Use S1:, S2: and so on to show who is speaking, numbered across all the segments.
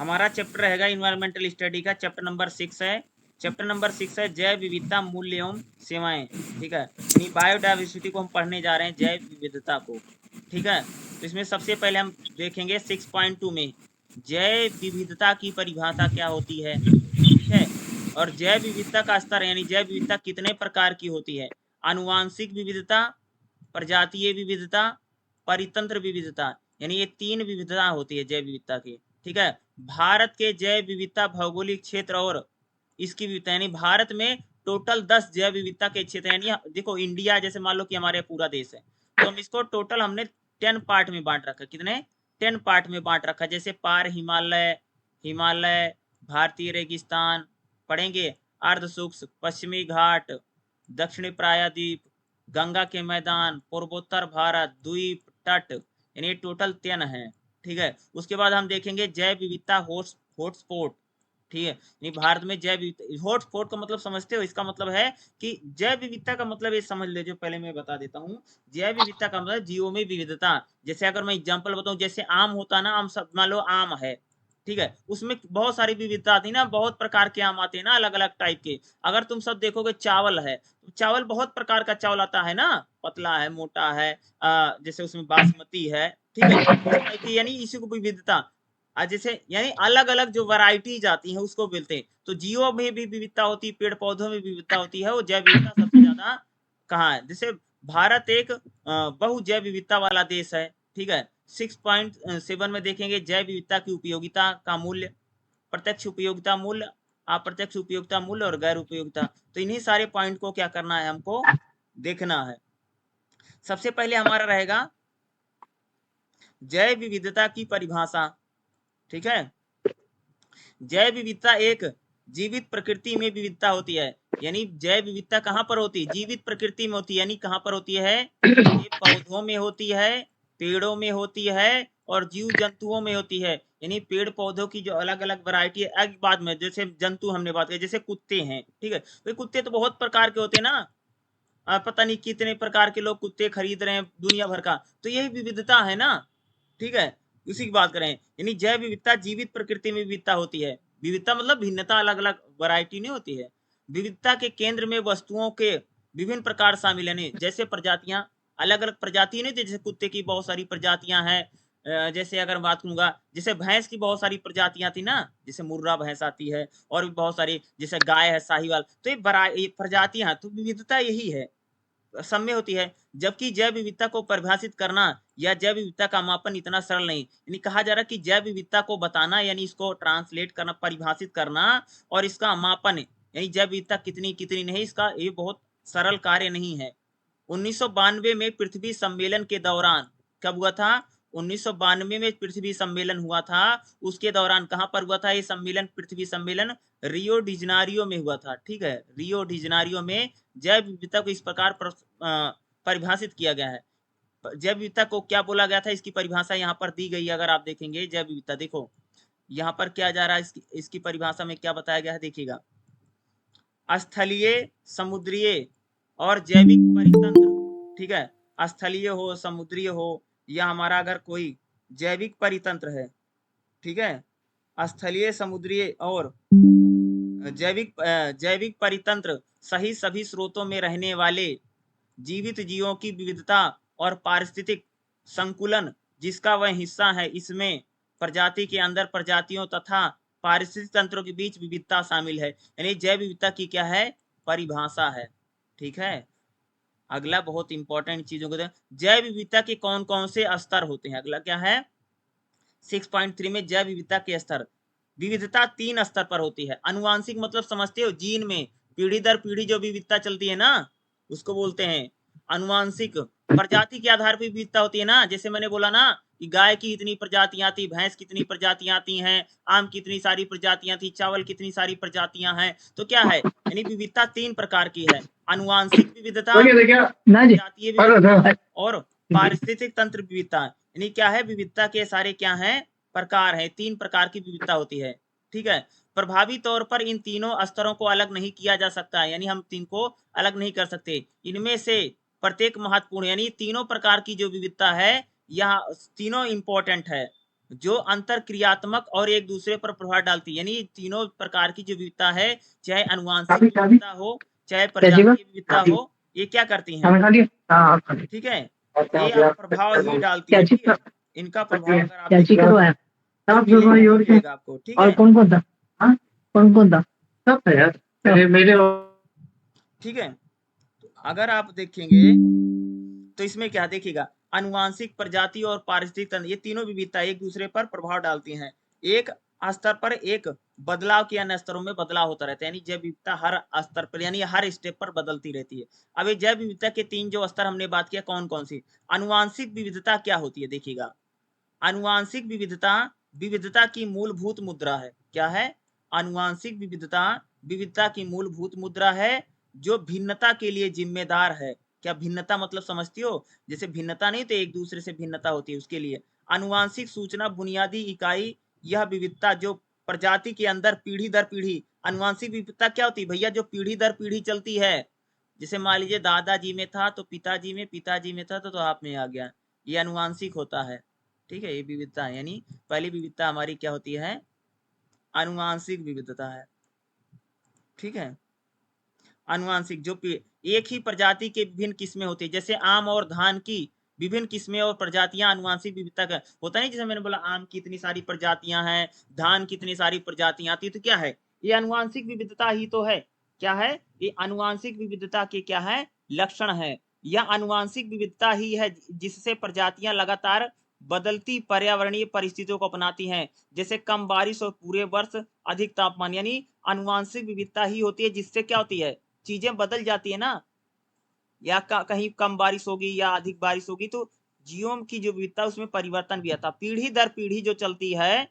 S1: हमारा चैप्टर रहेगा environmental study का, चैप्टर नंबर 6 है। चैप्टर नंबर 6 है जैव विविधता, मूल्य एवं सेवाएं। ठीक है, यानी बायोडाइवर्सिटी को हम पढ़ने जा रहे हैं, जैव विविधता को। ठीक है, तो इसमें सबसे पहले हम देखेंगे 6.2 में जैव विविधता की परिभाषा क्या होती है। ठीक है, और जैव विविधता का स्तर यानी जैव विविधता कितने प्रकार की होती है। आनुवांशिक विविधता, प्रजातीय विविधता, परितंत्र विविधता, यानी ये 3 विविधता होती है जैव विविधता की। ठीक है, भारत के जैव विविधता भौगोलिक क्षेत्र और इसकी विविधता, यानी भारत में टोटल 10 जैव विविधता के क्षेत्र, यानी देखो इंडिया जैसे मान लो कि हमारे पूरा देश है, तो हम इसको टोटल हमने 10 पार्ट में बांट रखा। कितने? 10 पार्ट में बांट रखा। जैसे पार हिमालय, हिमालय, भारतीय रेगिस्तान पढ़ेंगे, अर्ध शुष्क, पश्चिमी घाट, दक्षिणी प्रायद्वीप, गंगा के मैदान, पूर्वोत्तर भारत, द्वीप, तट, यानी टोटल 10 है। ठीक है, उसके बाद हम देखेंगे जैव विविधता हॉटस्पॉट। ठीक है, यानी भारत में जैव विविधता, हॉटस्पॉट का मतलब समझते हो? इसका मतलब है कि जैव विविधता का मतलब ये समझ ले, जो पहले मैं बता देता हूँ। जैव विविधता का मतलब जीवों में विविधता। जैसे अगर मैं एग्जांपल बताऊं, जैसे आम होता है ना, आम सब मान लो आम है, ठीक है, उसमें बहुत सारी विविधता आती है ना, बहुत प्रकार के आम आते हैं ना, अलग अलग टाइप के। अगर तुम सब देखोगे चावल है, तो चावल बहुत प्रकार का चावल आता है ना, पतला है, मोटा है, जैसे उसमें बासमती है। ठीक है, यानी इसी को विविधता, जैसे यानी अलग अलग जो वैरायटीज आती हैं उसको बोलते हैं। तो जीवों में भी विविधता होती है, पेड़ पौधों में विविधता होती है, वो जैव विविधता सबसे ज्यादा कहाँ है। जैसे भारत एक बहु जैव विविधता वाला देश है। ठीक है, 6.7 में देखेंगे जैव विविधता की उपयोगिता का मूल्य, प्रत्यक्ष उपयोगिता मूल्य, अप्रत्यक्ष उपयोगिता मूल्य और गैर उपयोगिता। तो इन्हीं सारे पॉइंट को क्या करना है, हमको देखना है। सबसे पहले हमारा रहेगा जैव विविधता की परिभाषा। ठीक है, जैव विविधता एक जीवित प्रकृति में विविधता होती है। यानी जैव विविधता कहाँ पर होती है? जीवित प्रकृति में होती है। यानी कहाँ पर होती है? ये पौधों में होती है, पेड़ों में होती है और जीव जंतुओं में होती है। यानी पेड़ पौधों की जो अलग अलग वैरायटी है। एक बाद में जैसे जंतु हमने बात की, जैसे कुत्ते हैं, ठीक है, तो कुत्ते तो बहुत प्रकार के होते हैं ना, पता नहीं कितने प्रकार के लोग कुत्ते खरीद रहे हैं दुनिया भर का, तो यही विविधता है ना। ठीक है, उसी की बात करें। यानी जैव विविधता जीवित प्रकृति में विविधता होती है। विविधता मतलब भिन्नता, अलग अलग वैरायटी नहीं होती है। विविधता के केंद्र में वस्तुओं के विभिन्न प्रकार शामिल है। जैसे प्रजातियां, अलग अलग प्रजाति नहीं थी, जैसे कुत्ते की बहुत सारी प्रजातियां हैं। जैसे अगर बात करूंगा, जैसे भैंस की बहुत सारी प्रजातियां थी ना, जैसे मुर्रा भैंस आती है, और भी बहुत सारी, जैसे गाय है साहिवाल, तो ये प्रजातियां, तो विविधता यही है, सब में होती है। जबकि जैव विविधता को परिभाषित करना या जैव विविधता का मापन इतना सरल नहीं। यानी कहा जा रहा है कि जैव विविधता को बताना, यानी इसको ट्रांसलेट करना, परिभाषित करना, और इसका मापन, यानी जैव विविधता कितनी कितनी नहीं, इसका ये बहुत सरल कार्य नहीं है। 1992 में पृथ्वी सम्मेलन के दौरान, कब हुआ था? 1992 में पृथ्वी सम्मेलन हुआ था। उसके दौरान कहां पर हुआ था ये सम्मेलन? पृथ्वी सम्मेलन रियो डिजनारियो में हुआ था। ठीक है, रियो डिजनारियो में जैव विविधता को इस प्रकार परिभाषित किया गया है। जैव विविधता को क्या बोला गया था, इसकी परिभाषा यहाँ पर दी गई है। अगर आप देखेंगे जैव विविधता, देखो यहाँ पर क्या जा रहा है, इसकी परिभाषा में क्या बताया गया है, देखिएगा। स्थलीय, समुद्रीय और जैविक परितंत्र। ठीक है, स्थलीय हो, समुद्रीय हो, या हमारा अगर कोई जैविक परितंत्र है, ठीक है, स्थलीय, समुद्रीय और जैविक परितंत्र सही सभी स्रोतों में रहने वाले जीवित जीवों की विविधता और पारिस्थितिक संकुलन जिसका वह हिस्सा है। इसमें प्रजाति के अंदर प्रजातियों तथा पारिस्थितिक तंत्रों के बीच विविधता शामिल है। यानी जैव विविधता की क्या है? परिभाषा है। ठीक है, अगला बहुत इंपॉर्टेंट चीजों को, जैव विविधता के कौन कौन से स्तर होते हैं। अगला क्या है? 6.3 में जैव विविधता के स्तर। विविधता 3 स्तर पर होती है। अनुवांशिक मतलब समझते हो? जीन में पीढ़ी दर पीढ़ी जो विविधता चलती है ना, उसको बोलते हैं अनुवांशिक। प्रजाति के आधार पर विविधता होती है ना, जैसे मैंने बोला ना कि गाय की इतनी प्रजातियां आती, भैंस कितनी प्रजातियां आती हैं, आम की इतनी सारी प्रजातियां थी, चावल कितनी सारी प्रजातियां हैं। तो क्या है, यानी विविधता 3 प्रकार की है। अनुवांशिक विविधता, प्रजातीय विविधता और पारिस्थितिक तंत्र विविधता। यानी क्या है, विविधता के सारे क्या हैं? प्रकार हैं। 3 प्रकार की विविधता होती है। ठीक है, प्रभावी तौर पर इन तीनों स्तरों को अलग नहीं किया जा सकता, यानी हम तीन को अलग नहीं कर सकते। इनमें से प्रत्येक महत्वपूर्ण, यानी तीनों प्रकार की जो विविधता है, यह तीनों इंपॉर्टेंट है। जो अंतर क्रियात्मक और एक दूसरे पर प्रभाव डालती है, यानी तीनों प्रकार की जो विविधता है, चाहे अनुवांशिक विविधता हो चाहे प्रजातीय विविधता हो, ये क्या करती हैं, ठीक है, ये प्रभाव ही डालती है, ठीक है, इनका प्रभाव अगर आप देखेंगे तो मिलेगा आपको, ठीक है, ठीक है। अगर आप देखेंगे तो इसमें क्या देखिएगा, अनुवांशिक, प्रजाति और पारिस्थितिक तंत्र, ये तीनों विविधता एक दूसरे पर प्रभाव डालती हैं, एक स्तर पर एक बदलाव के अन्य स्तरों में बदलाव होता रहता है, यानी जैव विविधता हर स्तर पर यानी हर स्टेप पर बदलती रहती है। अब ये जैव विविधता के तीन जो स्तर हमने बात किया कौन कौन सी, अनुवांशिक विविधता क्या होती है, देखिएगा, अनुवांशिक विविधता विविधता की मूलभूत मुद्रा है, क्या है, अनुवांशिक विविधता विविधता की मूलभूत मुद्रा है जो भिन्नता के लिए जिम्मेदार है। क्या भिन्नता मतलब समझती हो, जैसे भिन्नता नहीं तो एक दूसरे से भिन्नता होती है, उसके लिए अनुवांशिक सूचना बुनियादी इकाई यह विविधता जो प्रजाति के अंदर पीढ़ी दर पीढ़ी, अनुवांशिक विविधता क्या होती है भैया, जो पीढ़ी दर पीढ़ी चलती है, जैसे मान लीजिए दादाजी में था तो पिताजी में था तो आप में आ गया, ये अनुवांशिक होता है, ठीक है, ये विविधता है, यानी पहली विविधता हमारी क्या होती है, अनुवांशिक विविधता है, ठीक है, अनुवांशिक जो एक ही प्रजाति के विभिन्न किस्में होती है, जैसे आम और धान की विभिन्न किस्में और प्रजातियां अनुवांशिक विविधता का होता नहीं, जैसे मैंने बोला आम की इतनी सारी प्रजातियां हैं, धान की इतनी सारी प्रजातियां आती है, तो क्या है, ये अनुवांशिक विविधता ही तो है, क्या है, ये अनुवांशिक विविधता के क्या है, लक्षण है, यह अनुवांशिक विविधता ही है जिससे प्रजातियां लगातार बदलती पर्यावरणीय परिस्थितियों को अपनाती हैं, जैसे कम बारिश और पूरे वर्ष अधिक तापमान, यानी अनुवांशिक विविधता ही होती है जिससे क्या होती है, चीजें बदल जाती है ना, या कहीं कम बारिश होगी या अधिक बारिश होगी तो जीवों की जो विविधता उसमें परिवर्तन भी आता, पीढ़ी दर पीढ़ी जो चलती है,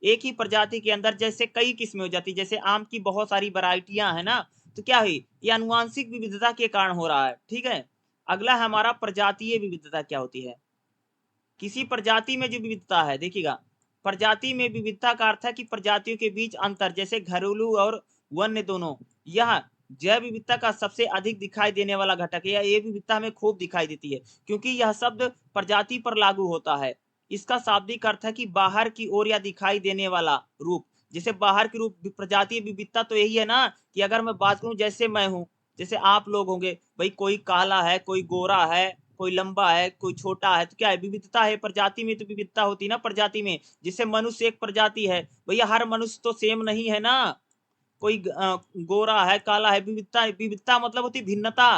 S1: एक ही प्रजाति के अंदर जैसे कई किस्में हो जाती, जैसे आम की बहुत सारी वैरायटियां है ना, तो क्या हुई, ये अनुवांशिक विविधता के कारण हो रहा है, ठीक है। अगला हमारा प्रजातीय विविधता क्या होती है, किसी प्रजाति में जो विविधता है, देखिएगा, प्रजाति में विविधता का अर्थ है कि प्रजातियों के बीच अंतर, जैसे घरेलू और वन्य दोनों, यह जैव विविधता का सबसे अधिक दिखाई देने वाला घटक है, ये विविधता हमें खूब दिखाई देती है क्योंकि यह शब्द प्रजाति पर लागू होता है, इसका शाब्दिक अर्थ है कि बाहर की ओर या दिखाई देने वाला रूप, जैसे बाहर की रूप, प्रजातीय विविधता तो यही है ना कि अगर मैं बात करूं जैसे मैं हूं, जैसे आप लोग होंगे भाई, कोई काला है, कोई गोरा है, कोई लंबा है, कोई छोटा है, तो क्या है, विविधता है, प्रजाति में तो विविधता होती है ना, प्रजाति में, जिससे मनुष्य एक प्रजाति है, भैया हर मनुष्य तो सेम नहीं है ना, कोई गोरा है, काला है, विविधता, विविधता मतलब होती भिन्नता,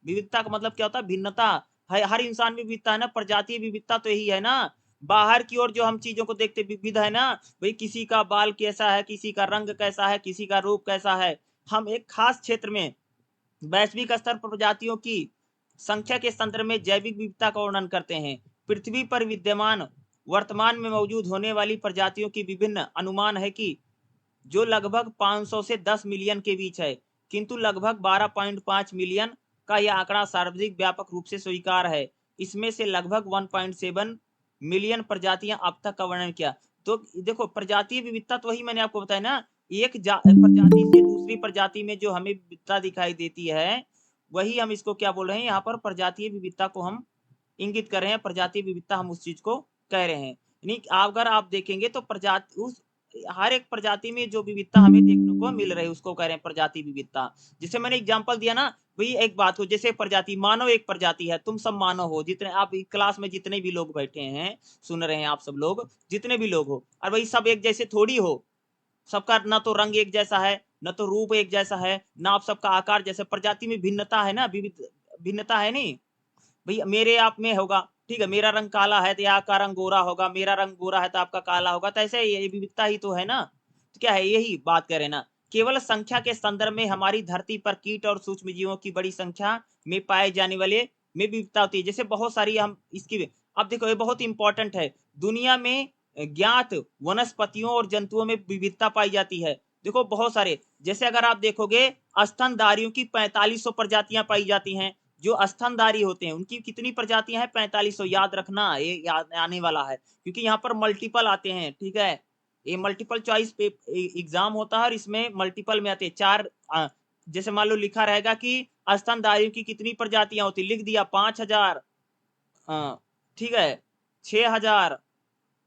S1: विविधता का मतलब क्या होता है, भिन्नता, हर इंसान में विविधता है ना, प्रजातीय विविधता तो यही है ना, बाहर की ओर जो हम चीजों को देखते विविध है ना, भाई किसी का बाल कैसा है, किसी का रंग कैसा है, किसी का रूप कैसा है, हम एक खास क्षेत्र में वैश्विक स्तर पर प्रजातियों की संख्या के संदर्भ में जैविक विविधता का वर्णन करते हैं, पृथ्वी पर विद्यमान वर्तमान में मौजूद होने वाली प्रजातियों की विभिन्न अनुमान है कि जो लगभग 500 से 10 मिलियन के बीच है, किंतु लगभग 12.5 मिलियन का यह आंकड़ा सार्वजनिक व्यापक रूप से स्वीकार है, इसमें से लगभग 1.7 मिलियन प्रजातियां अब तक का वर्णन किया, तो देखो प्रजातीय विविधता तो वही मैंने आपको बताया ना, एक प्रजाति से दूसरी प्रजाति में जो हमें विविधता दिखाई देती है, वही हम इसको क्या बोल रहे हैं, यहाँ पर प्रजातीय विविधता को हम इंगित कर रहे हैं, प्रजातीय विविधता हम उस चीज को कह रहे हैं, यानी अगर आप देखेंगे तो प्रजाति उस हर एक प्रजाति में जो विविधता हमें देखने को मिल रही है उसको कह रहे हैं प्रजाति विविधता, जिससे मैंने एग्जांपल दिया ना, भाई एक बात हो, जैसे प्रजाति, मानव एक प्रजाति है, तुम सब मानव हो, जितने आप क्लास में जितने भी लोग बैठे हैं सुन रहे हैं, आप सब लोग जितने भी लोग हो, और भाई सब एक जैसे थोड़ी हो, सबका ना तो रंग एक जैसा है, न तो रूप एक जैसा है, ना आप सबका आकार जैसे, प्रजाति में भिन्नता है ना, विविध भिन्नता है नहीं, भैया मेरे आप में होगा, ठीक है, मेरा रंग काला है तो आपका रंग गोरा होगा, मेरा रंग गोरा है तो आपका काला होगा, तो ऐसे ये विविधता ही तो है ना, तो क्या है, यही बात करें ना, केवल संख्या के संदर्भ में हमारी धरती पर कीट और सूक्ष्म जीवों की बड़ी संख्या में पाए जाने वाले में विविधता होती है, जैसे बहुत सारी हम इसकी, अब देखो ये बहुत इंपॉर्टेंट है, दुनिया में ज्ञात वनस्पतियों और जंतुओं में विविधता पाई जाती है, देखो बहुत सारे, जैसे अगर आप देखोगे स्तनधारियों की 4500 प्रजातियां पाई जाती हैं, जो स्तनधारी होते हैं उनकी कितनी प्रजातियां हैं, 4500, याद रखना, ये याद आने वाला है क्योंकि यहाँ पर मल्टीपल आते हैं, ठीक है, ये मल्टीपल चॉइस एग्जाम होता है और इसमें मल्टीपल में आते हैं चार, जैसे मान लो लिखा रहेगा कि स्तनधारियों की कितनी प्रजातियां होती, लिख दिया 5000, ठीक है, 6000,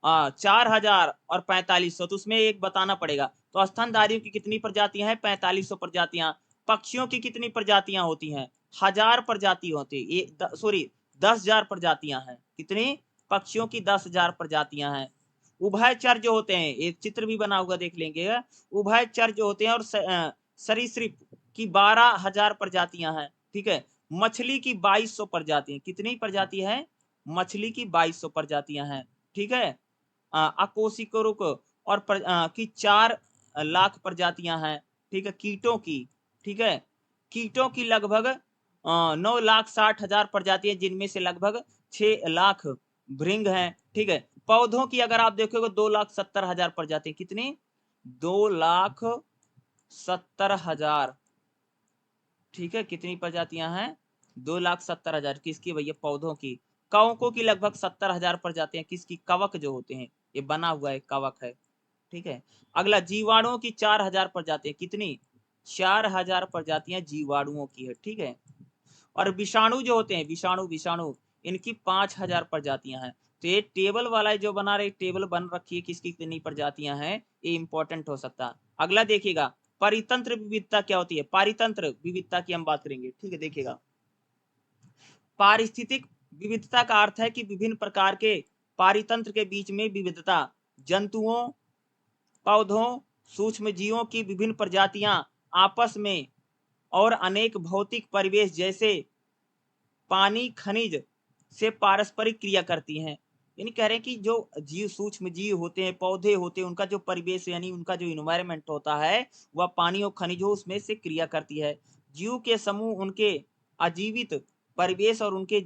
S1: 4000 और 4500, तो उसमें एक बताना पड़ेगा। तो स्तनधारियों की कितनी प्रजातियां हैं? 4500 प्रजातियां। पक्षियों की कितनी प्रजातियां होती हैं? 1000 प्रजाति होती है, सॉरी 10,000 प्रजातियां हैं। कितनी? पक्षियों की 10,000 प्रजातियां हैं। उभयचर जो होते हैं, एक चित्र भी बना हुआ देख लेंगे, उभयचर जो होते हैं और सरीसृप की 12,000 प्रजातियां हैं। ठीक है। मछली की 2200 प्रजातियां। कितनी प्रजाति है? मछली की 2200 प्रजातियां हैं। ठीक है। अकोशिकरुक और की 4 लाख प्रजातियां हैं। ठीक है। कीटों की, ठीक है, कीटों की लगभग 9,60,000 प्रजातियां, जिनमें से लगभग 6 लाख भृंग हैं। ठीक है। पौधों की अगर आप देखोगे 2,70,000 प्रजाति। कितनी? 2,70,000। ठीक है। कितनी प्रजातियां हैं? 2,70,000। किसकी भैया? पौधों की। कवकों की लगभग 70,000 प्रजातियां। किसकी? कवक जो होते हैं, ये बना हुआ है, कवक है। ठीक है। अगला, जीवाणुओं की 4,000 प्रजातियां। कितनी? 4,000 प्रजातियां जीवाणुओं की है। ठीक है। और विषाणु जो होते हैं, विषाणु विषाणु इनकी 5,000 प्रजातियां हैं। तो ये टेबल वाला जो बना रहे, टेबल बन रखी है किसकी कितनी प्रजातियां हैं, ये इंपॉर्टेंट हो सकता है। अगला देखिएगा, परितंत्र विविधता क्या होती है? पारितंत्र विविधता की हम बात करेंगे। ठीक है। देखिएगा, पारिस्थितिक विविधता का अर्थ है कि विभिन्न प्रकार के पारितंत्र के बीच में विविधता, जंतुओं, पौधों, सूक्ष्म जीवों की विभिन्न प्रजातियां आपस में और अनेक भौतिक परिवेश जैसे पानी, खनिज से पारस्परिक क्रिया करती हैं। यानी कह रहे हैं कि जो जीव, सूक्ष्म जीव होते हैं, पौधे होते हैं, उनका जो परिवेश यानी उनका जो इन्वायरमेंट होता है, वह पानी और खनिजों उसमें से क्रिया करती है। जीव के समूह उनके अजीवित परिवेश और उनके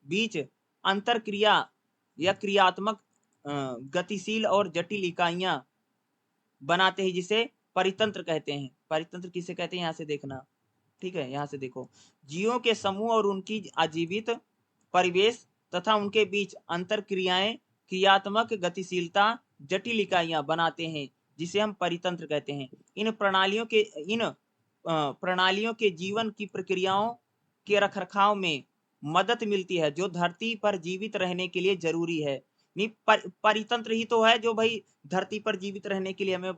S1: बीच अंतर क्रिया या क्रियात्मक गतिशील और जटिल इकाइयां बनाते हैं, जिसे परितंत्र कहते हैं। परितंत्र किसे कहते हैं? यहाँ से देखना। ठीक है। यहाँ से देखो, जीवों के समूह और उनकी आजीवित परिवेश तथा उनके बीच अंतर क्रियाएं क्रियात्मक गतिशीलता जटिल इकाइयां बनाते हैं, जिसे हम परितंत्र कहते हैं। इन प्रणालियों के जीवन की प्रक्रियाओं के रखरखाव में मदद मिलती है, जो धरती पर जीवित रहने के लिए जरूरी है। नहीं, परितंत्र ही तो है जो भाई धरती पर जीवित रहने के लिए हमें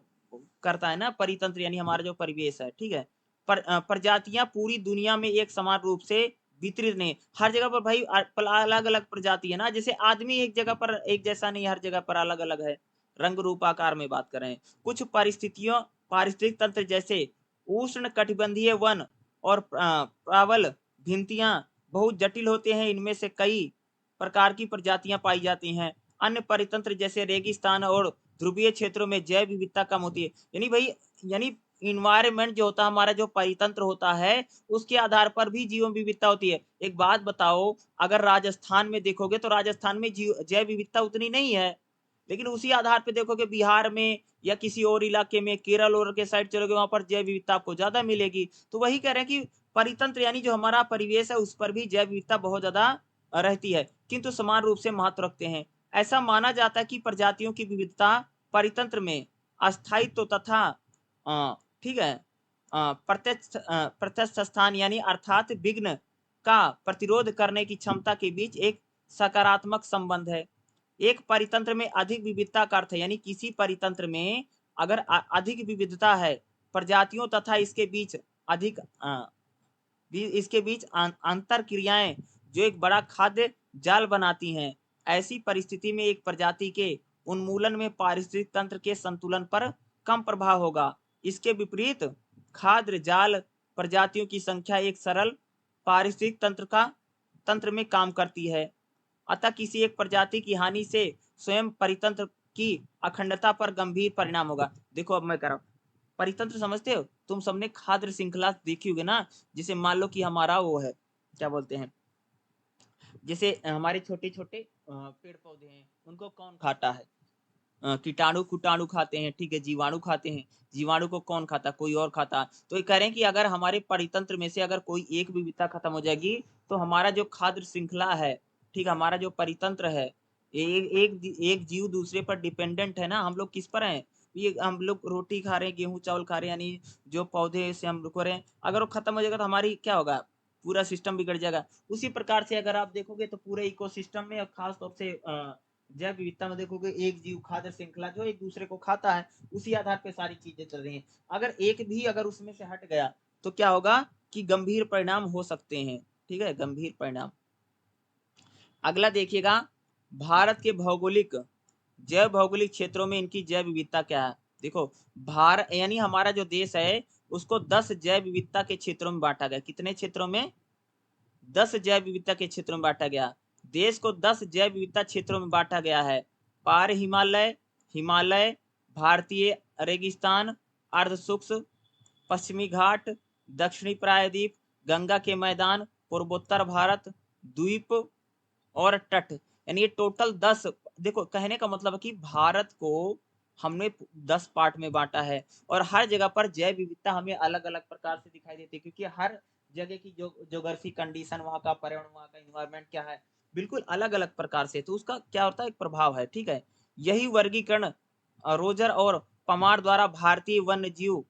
S1: करता है ना, परितंत्र यानी हमारा जो परिवेश है। ठीक है। प्रजातियां पूरी दुनिया में एक समान रूप से वितरित नहीं, हर जगह पर भाई अलग अलग प्रजाति है ना। जैसे आदमी एक जगह पर एक जैसा नहीं, हर जगह पर अलग अलग है, रंग रूप आकार में बात कर रहे हैं। कुछ पारिस्थितिक तंत्र जैसे उष्ण कटिबंधीय वन और प्रावल भिंतियां बहुत जटिल होते हैं, इनमें से कई प्रकार की प्रजातियां पाई जाती हैं। अन्य परितंत्र जैसे रेगिस्तान और ध्रुवीय क्षेत्रों में जैव विविधता कम होती है। यानी भाई, यानी इन्वायरमेंट जो होता है, हमारा जो परितंत्र होता है, उसके आधार पर भी जीव विविधता होती है। एक बात बताओ, अगर राजस्थान में देखोगे तो राजस्थान में जैव विविधता उतनी नहीं है, लेकिन उसी आधार पे देखोगे बिहार में या किसी और इलाके में, केरल और के साइड चलोगे, वहां पर जैव विविधता आपको ज्यादा मिलेगी। तो वही कह रहे हैं कि परितंत्र यानी जो हमारा परिवेश है, उस पर भी जैव विविधता बहुत ज्यादा रहती है, किंतु समान रूप से महत्व रखते हैं। ऐसा माना जाता है कि प्रजातियों की विविधता परितंत्र में अस्थायित्व तथा ठीक है, प्रत्यक्ष स्थान यानी अर्थात विघ्न का प्रतिरोध करने की क्षमता के बीच एक सकारात्मक संबंध है। एक परितंत्र में अधिक विविधता का अर्थ है, यानी किसी परितंत्र में अगर अधिक विविधता है, प्रजातियों तथा इसके बीच अंतर क्रियाएं जो एक बड़ा खाद्य जाल बनाती हैं। ऐसी परिस्थिति में एक प्रजाति के उन्मूलन में पारिस्थितिक तंत्र के संतुलन पर कम प्रभाव होगा। इसके विपरीत खाद्य जाल प्रजातियों की संख्या एक सरल पारिस्थितिक तंत्र में काम करती है। अतः किसी एक प्रजाति की हानि से स्वयं परितंत्र की अखंडता पर गंभीर परिणाम होगा। देखो, अब मैं कर रहा हूं, परितंत्र समझते हो तुम सबने? खाद्य श्रृंखला देखी होगी ना। जैसे मान लो कि हमारा वो है, क्या बोलते हैं, जैसे हमारे छोटे छोटे पेड़ पौधे हैं, उनको कौन खाता है? कीटाणु कुटाणु खाते हैं। ठीक है। जीवाणु खाते हैं। जीवाणु को कौन खाता? कोई और खाता। तो ये कह रहे हैं कि अगर हमारे परितंत्र में से अगर कोई एक विविधता खत्म हो जाएगी, तो हमारा जो खाद्य श्रृंखला है, ठीक, हमारा जो परितंत्र है, एक जीव दूसरे पर डिपेंडेंट है ना। हम लोग किस पर हैं? ये हम लोग रोटी खा रहे हैं, गेहूं चावल खा रहे हैं, यानी जो पौधे से हम लोग रहे हैं, अगर वो खत्म हो जाएगा तो हमारी क्या होगा? पूरा सिस्टम बिगड़ जाएगा। उसी प्रकार से अगर आप देखोगे तो पूरे इकोसिस्टम में और खास तौर से जैव विविधता में देखोगे एक जीव खाद्य श्रृंखला जो एक दूसरे को खाता है, उसी आधार पे सारी चीजें चल रही हैं। अगर एक भी अगर उसमें से हट गया तो क्या होगा कि गंभीर परिणाम हो सकते हैं। ठीक है, गंभीर परिणाम। अगला देखिएगा, भारत के भौगोलिक जैव भौगोलिक क्षेत्रों में इनकी जैव विविधता क्या है। देखो, भारत यानी हमारा जो देश है उसको 10 जैव विविधता के क्षेत्रों में बांटा गया। कितने क्षेत्रों में? 10 जैव विविधता के क्षेत्रों में बांटा गया। देश को 10 जैव विविधता क्षेत्रों में बांटा गया है। पार हिमालय, हिमालय, भारतीय रेगिस्तान, अर्ध शुष्क, पश्चिमी घाट, दक्षिणी प्रायद्वीप, गंगा के मैदान, पूर्वोत्तर भारत, द्वीप और तट, यानी ये टोटल 10। देखो, कहने का मतलब है कि भारत को हमने 10 पार्ट में बांटा है और हर जगह पर जैव विविधता हमें अलग अलग प्रकार से दिखाई देती है, क्योंकि हर जगह की जो जोग्राफी कंडीशन, वहाँ का पर्यावरण, वहाँ का इन्वायरमेंट क्या है, बिल्कुल अलग अलग प्रकार से, तो उसका क्या होता है, एक प्रभाव है। ठीक है, यही वर्गीकरण रोजर और पमार द्वारा भारतीय वन्य जीव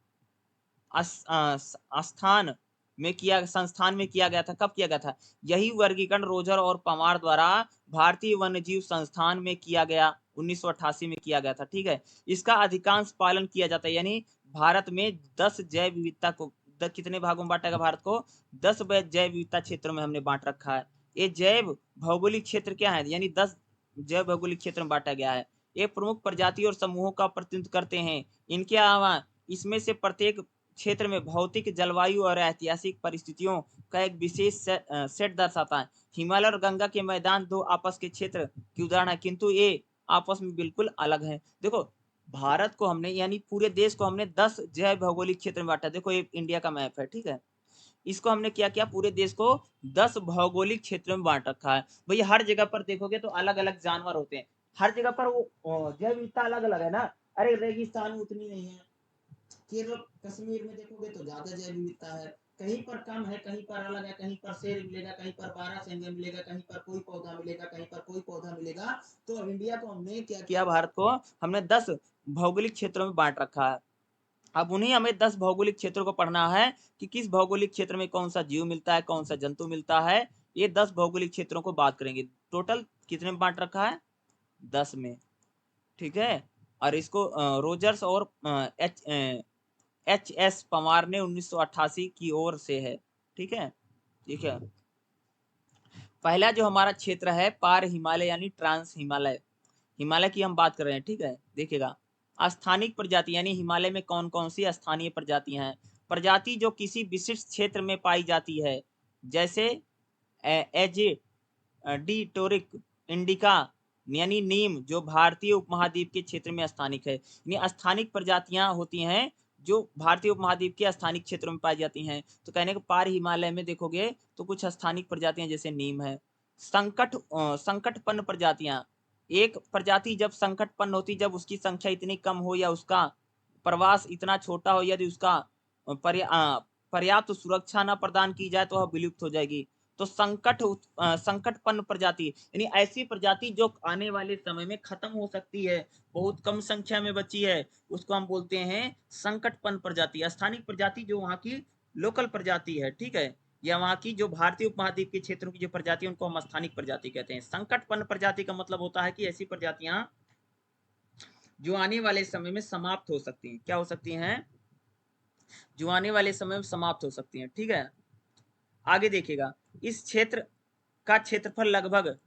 S1: स्थान में किया संस्थान में किया गया था। कब किया गया था? यही वर्गीकरण रोजर और पमार द्वारा भारतीय वन्यजीव संस्थान में किया गया, 1988 में किया गया था। ठीक है, इसका अधिकांश पालन किया जाता है। यानी भारत में 10 जैव विविधता को कितने भागों में बांटा गया? भारत को 10 जैव विविधता क्षेत्रों में हमने बांट रखा है। ये जैव भौगोलिक क्षेत्र क्या है? यानी 10 जैव भौगोलिक क्षेत्र में बांटा गया है। ये प्रमुख प्रजाति और समूहों का प्रतिनिधित्व करते हैं। इनके अलावा इसमें से प्रत्येक क्षेत्र में भौतिक, जलवायु और ऐतिहासिक परिस्थितियों का एक विशेष सेट दर्शाता है। हिमालय और गंगा के मैदान दो आपस के क्षेत्र की उदाहरण है, किंतु ये आपस में बिल्कुल अलग हैं। देखो, भारत को हमने यानी पूरे देश को हमने 10 जैव भौगोलिक क्षेत्र में बांटा। देखो, ये इंडिया का मैप है। ठीक है, इसको हमने क्या किया, पूरे देश को 10 भौगोलिक क्षेत्रों में बांट रखा है। भैया हर जगह पर देखोगे तो अलग अलग जानवर होते हैं, हर जगह पर वो जैव विविधता अलग अलग है ना। अरे रेगिस्तान में उतनी नहीं है, केरल कश्मीर में देखोगे तो ज्यादा जैव विविधता है, कहीं पर कम है, कहीं पर अलग है, कहीं पर शेर मिलेगा, कहीं पर 12 सिंह मिलेगा, कहीं पर कोई पौधा मिलेगा, कहीं पर कोई पौधा मिलेगा। तो इंडिया को हमने क्या किया, भारत को हमने 10 भौगोलिक क्षेत्रों में बांट रखा है। अब उन्हीं हमें 10 भौगोलिक क्षेत्रों को पढ़ना है कि किस भौगोलिक क्षेत्र में कौन सा जीव मिलता है, कौन सा जंतु मिलता है। ये 10 भौगोलिक क्षेत्रों को बात करेंगे। टोटल कितने में बांट रखा है? 10 में। ठीक है, और इसको रोजर्स और एच एस पवार ने 1988 की ओर से है। ठीक है, ठीक है। पहला जो हमारा क्षेत्र है पार हिमालय यानी ट्रांस हिमालय, हिमालय की हम बात कर रहे हैं। ठीक है, देखिएगा, स्थानिक प्रजाति यानी हिमालय में कौन कौन सी स्थानीय प्रजातियां हैं। प्रजाति जो किसी विशिष्ट क्षेत्र में पाई जाती है, जैसे एजे डी टोरिक इंडिका यानी नीम, जो भारतीय उपमहाद्वीप के क्षेत्र में स्थानिक है। यानी स्थानिक प्रजातियां होती हैं जो भारतीय उपमहाद्वीप के स्थानिक क्षेत्रों में पाई जाती हैं। तो कहने को पार हिमालय में देखोगे तो कुछ स्थानिक प्रजातियां जैसे नीम है। संकटपन्न प्रजातियां, एक प्रजाति जब संकटपन्न होती, जब उसकी संख्या इतनी कम हो या उसका प्रवास इतना छोटा हो, यदि उसका पर्याप्त सुरक्षा न प्रदान की जाए तो वह विलुप्त हो जाएगी। तो संकटपन्न प्रजाति यानी ऐसी प्रजाति जो आने वाले समय में खत्म हो सकती है, बहुत कम संख्या में बची है, उसको हम बोलते हैं संकटपन्न प्रजाति। स्थानिक प्रजाति जो वहाँ की लोकल प्रजाति है, ठीक है, या वहाँ की जो भारतीय उपमहाद्वीप के क्षेत्रों की जो प्रजाति है उनको हम स्थानिक प्रजाति कहते हैं। संकटपन्न प्रजाति का मतलब होता है कि ऐसी प्रजातियां जो आने वाले समय में समाप्त हो सकती हैं। क्या हो सकती हैं? जो आने वाले समय में समाप्त हो सकती हैं। ठीक है, आगे देखिएगा, इस क्षेत्र का क्षेत्रफल लगभग,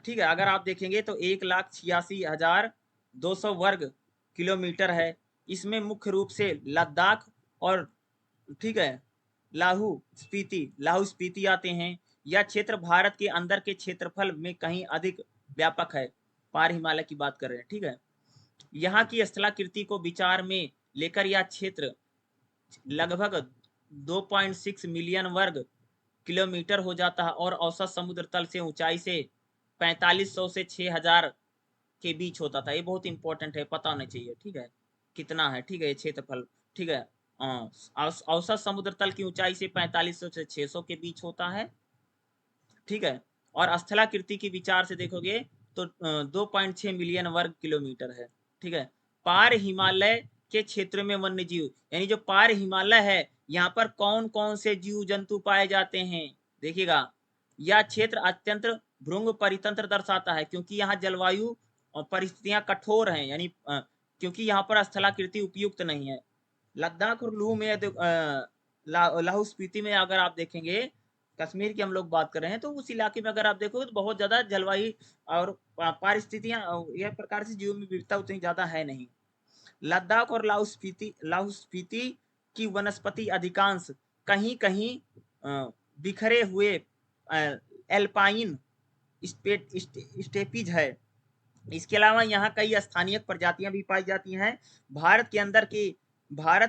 S1: ठीक है, अगर आप देखेंगे तो 1,86,200 वर्ग किलोमीटर है। इसमें मुख्य रूप से लद्दाख और, ठीक है, लाहू स्पीति आते हैं। यह क्षेत्र भारत के अंदर के क्षेत्रफल में कहीं अधिक व्यापक है। पार हिमालय की बात कर रहे हैं। ठीक है, यहाँ की स्थलाकृति को विचार में लेकर यह क्षेत्र लगभग 2.6 मिलियन वर्ग किलोमीटर हो जाता है और औसत समुद्र तल से ऊंचाई से 4500 से 6000 के बीच होता था। ये बहुत इंपॉर्टेंट है, पता होना चाहिए। ठीक है, कितना है, ठीक है, ये क्षेत्रफल, ठीक है, औसत समुद्र तल की ऊंचाई से 4500 से 600 के बीच होता है। ठीक है, और स्थलाकृति की विचार से देखोगे तो 2.6 मिलियन वर्ग किलोमीटर है। ठीक है, पार हिमालय के क्षेत्र में वन्य जीव, यानी जो पार हिमालय है यहाँ पर कौन कौन से जीव जंतु पाए जाते हैं। देखिएगा, यह क्षेत्र अत्यंत भृंग परितंत्र दर्शाता है, क्योंकि यहाँ जलवायु और परिस्थितियां कठोर हैं, यानी क्योंकि यहाँ पर स्थलाकृति उपयुक्त नहीं है। लद्दाख और लू में लाहौल स्पीति में अगर आप देखेंगे, कश्मीर की हम लोग बात कर रहे हैं, तो उस इलाके में अगर आप देखोगे तो बहुत ज्यादा जलवायु और परिस्थितियां, यह प्रकार से जीव में विविधता उतनी ज्यादा है नहीं। लद्दाख और लाहौल स्पीति की वनस्पति अधिकांश कहीं कहीं बिखरे हुए एल्पाइन स्टेपीज है। इसके अलावा यहाँ कई स्थानीय प्रजातियां भी पाई जाती हैं। भारत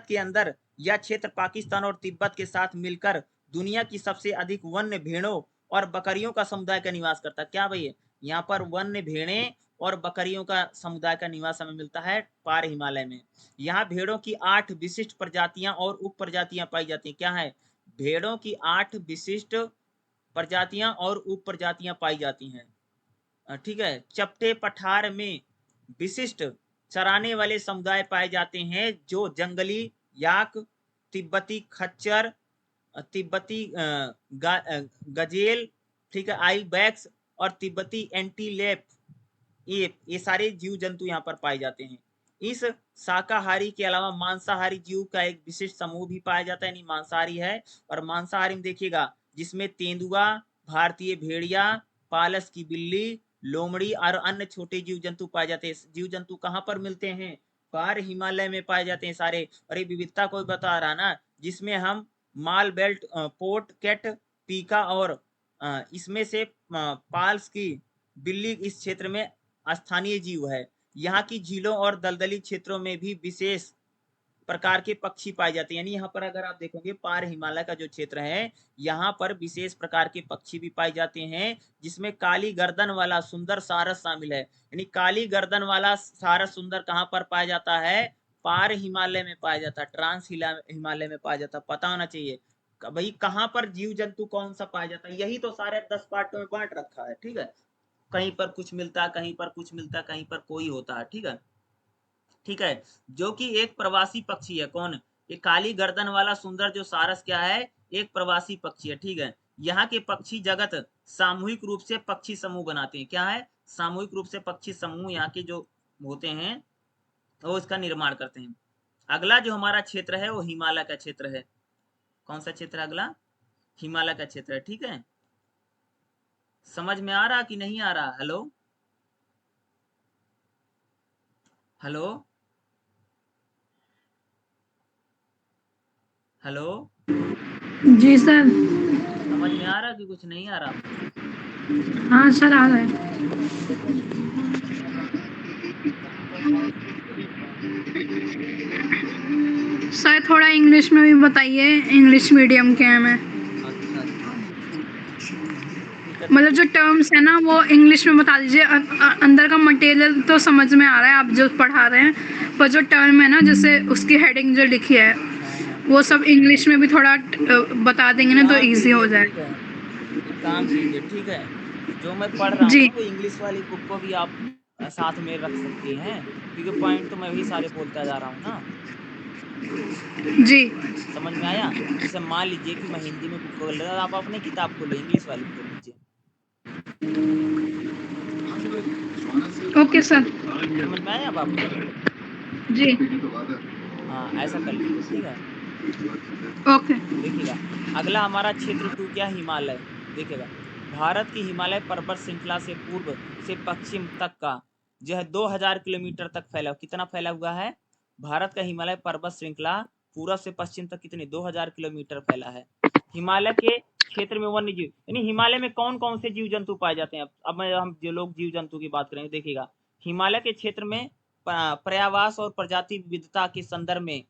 S1: के अंदर यह क्षेत्र पाकिस्तान और तिब्बत के साथ मिलकर दुनिया की सबसे अधिक वन्य भेड़ों और बकरियों का समुदाय का निवास करता है। क्या भैया, यहाँ पर वन्य भेड़ें और बकरियों का समुदाय का निवास हमें मिलता है पार हिमालय में। यहाँ भेड़ों की 8 विशिष्ट प्रजातियां और उप प्रजातियां पाई जाती हैं। क्या है? भेड़ों की 8 विशिष्ट प्रजातियां और उप प्रजातियां पाई जाती हैं। ठीक है। चपटे पठार में विशिष्ट चराने वाले समुदाय पाए जाते हैं, जो जंगली याक, तिब्बती खच्चर, तिब्बती गजेल, ठीक है, आईबैक्स और तिब्बती एंटीलेप, ये सारे जीव जंतु यहाँ पर पाए जाते हैं। इस शाकाहारी के अलावा मांसाहारी जीव का एक विशिष्ट समूह भी पाया जाता है, यानी मांसाहारी है। और मांसाहारी में देखिएगा, जिसमें तेंदुआ, भारतीय भेड़िया, पालस की बिल्ली, लोमड़ी और अन्य छोटे जीव जंतु पाए जाते हैं। जीव जंतु कहाँ पर मिलते हैं? पार हिमालय में पाए जाते हैं सारे। और ये विविधता कोई बता रहा ना, जिसमें हम माल बेल्ट, पोर्ट कैट, पीका और इसमें से पाल्स की बिल्ली इस क्षेत्र में स्थानीय जीव है। यहाँ की झीलों और दलदली क्षेत्रों में भी विशेष प्रकार के पक्षी पाए जाते हैं। यानी यहाँ पर अगर आप देखोगे, पार हिमालय का जो क्षेत्र है, यहाँ पर विशेष प्रकार के पक्षी भी पाए जाते हैं, जिसमें काली गर्दन वाला सुंदर सारस शामिल है। यानी काली गर्दन वाला सारस सुंदर कहाँ पर पाया जाता है? पार हिमालय में पाया जाता है, ट्रांस हिमालय में पाया जाता है। पता होना चाहिए भाई कहाँ पर जीव जंतु कौन सा पाया जाता है। यही तो सारे 10 पार्टों में बांट रखा है। ठीक है, कहीं पर कुछ मिलता है, कहीं पर कुछ मिलता है, कहीं पर कोई होता है। ठीक है, ठीक है। जो कि एक प्रवासी पक्षी है। कौन? ये काली गर्दन वाला सुंदर जो सारस क्या है? एक प्रवासी पक्षी है। ठीक है। यहाँ के पक्षी जगत सामूहिक रूप से पक्षी समूह बनाते हैं। क्या है? सामूहिक रूप से पक्षी समूह यहाँ के जो होते हैं वो इसका निर्माण करते हैं। अगला जो हमारा क्षेत्र है वो हिमालय का क्षेत्र है। कौन सा क्षेत्र है अगला? हिमालय का क्षेत्र है। ठीक है, समझ में आ रहा कि नहीं आ रहा? हेलो हेलो हेलो,
S2: जी सर।
S1: समझ में आ रहा कि कुछ नहीं आ रहा?
S2: हाँ सर, आ रहा है। सर थोड़ा इंग्लिश में भी बताइए, इंग्लिश मीडियम के हैं मैं।
S1: अच्छा अच्छा, ठीक है।
S2: मतलब जो टर्म्स है ना वो इंग्लिश में बता दीजिए। अंदर का मटेरियल तो समझ में आ रहा है आप जो पढ़ा रहे हैं, पर जो टर्म है ना, जैसे उसकी हेडिंग जो लिखी है
S1: हाँ,
S2: वो सब इंग्लिश में भी थोड़ा बता देंगे ना तो
S1: काम
S2: इजी
S1: कीजिए,
S2: हो जाए।
S1: ठीक है, एक काम कीजिए, ठीक है, जो मैं पढ़ रहा हूँ
S2: जी
S1: ना वो इंग्लिश वाली बुक को भी आप साथ में रख सकती हैं, क्योंकि पॉइंट तो मैं भी सारे बोलता जा रहा हूँ ना।
S2: जी।
S1: समझ में आया? जैसे मान लीजिए कि मैं हिंदी में बुक खोल रहा हूँ, आप अपनी किताब खोलो, इंग्लिश वाली खोल लीजिए।
S2: Okay sir.
S1: समझ में आया अब आपको?
S2: जी।
S1: हाँ, ऐसा कर लीजिए, ठीक है।
S2: ओके।
S1: देखिएगा, अगला हमारा क्षेत्र 2 क्या? हिमालय। देखिएगा, भारत की हिमालय पर्वत श्रृंखला से पूर्व से पश्चिम तक का जो है 2000 किलोमीटर तक फैला। कितना फैला हुआ है? भारत का हिमालय पर्वत श्रृंखला पूरब से पश्चिम तक कितनी? 2000 किलोमीटर फैला है। हिमालय के क्षेत्र में वन्य जीव, यानी हिमालय में कौन कौन से जीव जंतु पाए जाते हैं? अब मैं हम जो लोग जीव जंतु की बात करेंगे, देखिएगा, हिमालय के क्षेत्र में पर्यावास और प्रजाति विविधता के संदर्भ में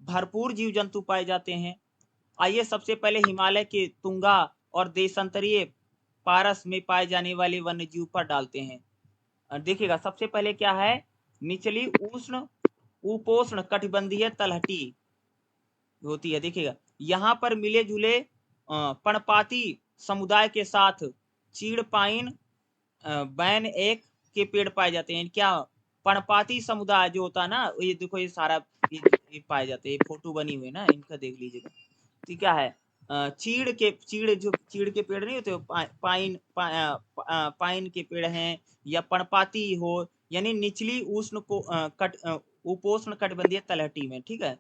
S1: भरपूर जीव जंतु पाए जाते हैं। आइए सबसे पहले हिमालय के तुंगा और देशांतरीय पारस में पाए जाने वाले वन्य जीव पर डालते हैं। देखिएगा, सबसे पहले क्या है? निचली उष्ण उपोष्ण कटिबंधीय तलहटी होती है। देखिएगा, यहाँ पर मिले जुले पर्णपाती समुदाय के साथ चीड़ पाइन बैन एक के पेड़ पाए जाते हैं। क्या? पर्णपाती समुदाय जो होता है ना, ये देखो, ये सारा ये पाए जाते हैं। फोटो बनी हुई है ना, इनका देख लीजिएगा। ठीक क्या है? चीड़ के पेड़ नहीं होते, पाइन के पेड़ हैं, या पर्णपाती हो, यानी निचली उपोष्ण कटिबंधीय तलहटी में, ठीक है।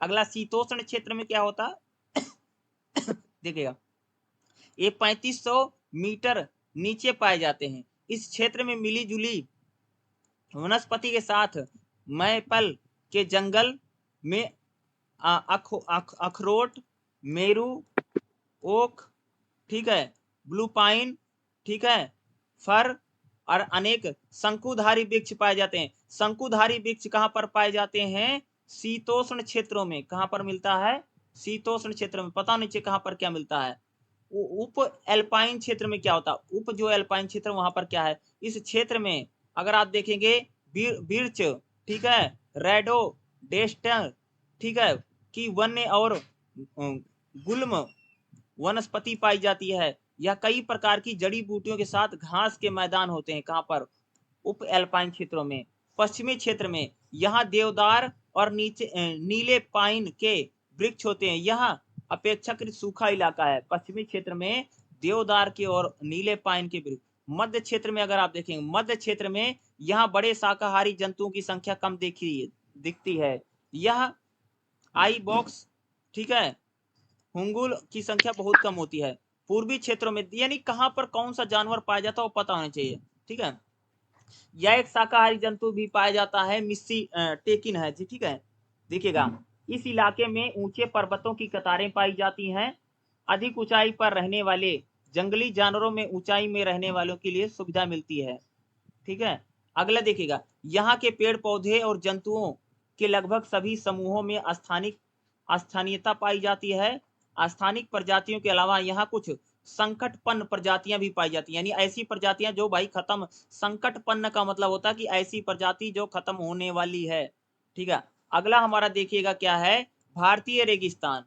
S1: अगला शीतोष्ण क्षेत्र में क्या होता देखिएगा, ये 3500 मीटर नीचे पाए जाते हैं। इस क्षेत्र में मिली जुली वनस्पति के साथ मैपल के जंगल में अखरोट, मेरू, ओक, ठीक है, ब्लू पाइन, ठीक है, फर और अनेक शंकुधारी वृक्ष पाए जाते हैं। शंकुधारी वृक्ष कहाँ पर पाए जाते हैं? शीतोष्ण क्षेत्रों में। कहाँ पर मिलता है? शीतोष्ण क्षेत्र में। पता नहीं कहाँ पर क्या मिलता है। उप एल्पाइन क्षेत्र में क्या होता है? उप जो एल्पाइन क्षेत्र वहां पर क्या है? इस क्षेत्र में अगर आप देखेंगे बिर्च, ठीक है, रेडो डेस्टर, ठीक है, की वन्य और गुल्म वनस्पति पाई जाती है। या कई प्रकार की जड़ी बूटियों के साथ घास के मैदान होते हैं। कहाँ पर? उप एल्पाइन क्षेत्रों में। पश्चिमी क्षेत्र में यहाँ देवदार और नीले पाइन के वृक्ष होते हैं। यहाँ अपेक्षाकृत सूखा इलाका है। पश्चिमी क्षेत्र में देवदार के और नीले पाइन के वृक्ष। मध्य क्षेत्र में अगर आप देखेंगे, मध्य क्षेत्र में यहाँ बड़े शाकाहारी जंतुओं की संख्या कम दिखती है। यह आई बॉक्स, ठीक है, हुंगुल की संख्या बहुत कम होती है। पूर्वी क्षेत्रों में, यानी कहां पर कौन सा जानवर पाया जाता है वो पता होना चाहिए, ठीक है। यह एक शाकाहारी जंतु भी पाया जाता है, मिस्सी टेकिन है जी, ठीक है। देखिएगा, इस इलाके में ऊंचे पर्वतों की कतारें पाई जाती हैं। अधिक ऊंचाई पर रहने वाले जंगली जानवरों में ऊंचाई में रहने वालों के लिए सुविधा मिलती है, ठीक है। अगला देखिएगा, यहाँ के पेड़ पौधे और जंतुओं के लगभग सभी समूहों में स्थानीयता पाई जाती है। स्थानिक प्रजातियों के अलावा यहाँ कुछ संकटपन्न प्रजातियां भी पाई जाती हैं, यानी ऐसी प्रजातियां जो भाई खत्म। संकटपन्न का मतलब होता है कि ऐसी प्रजाति जो खत्म होने वाली है, ठीक है। अगला हमारा देखिएगा क्या है? भारतीय रेगिस्तान।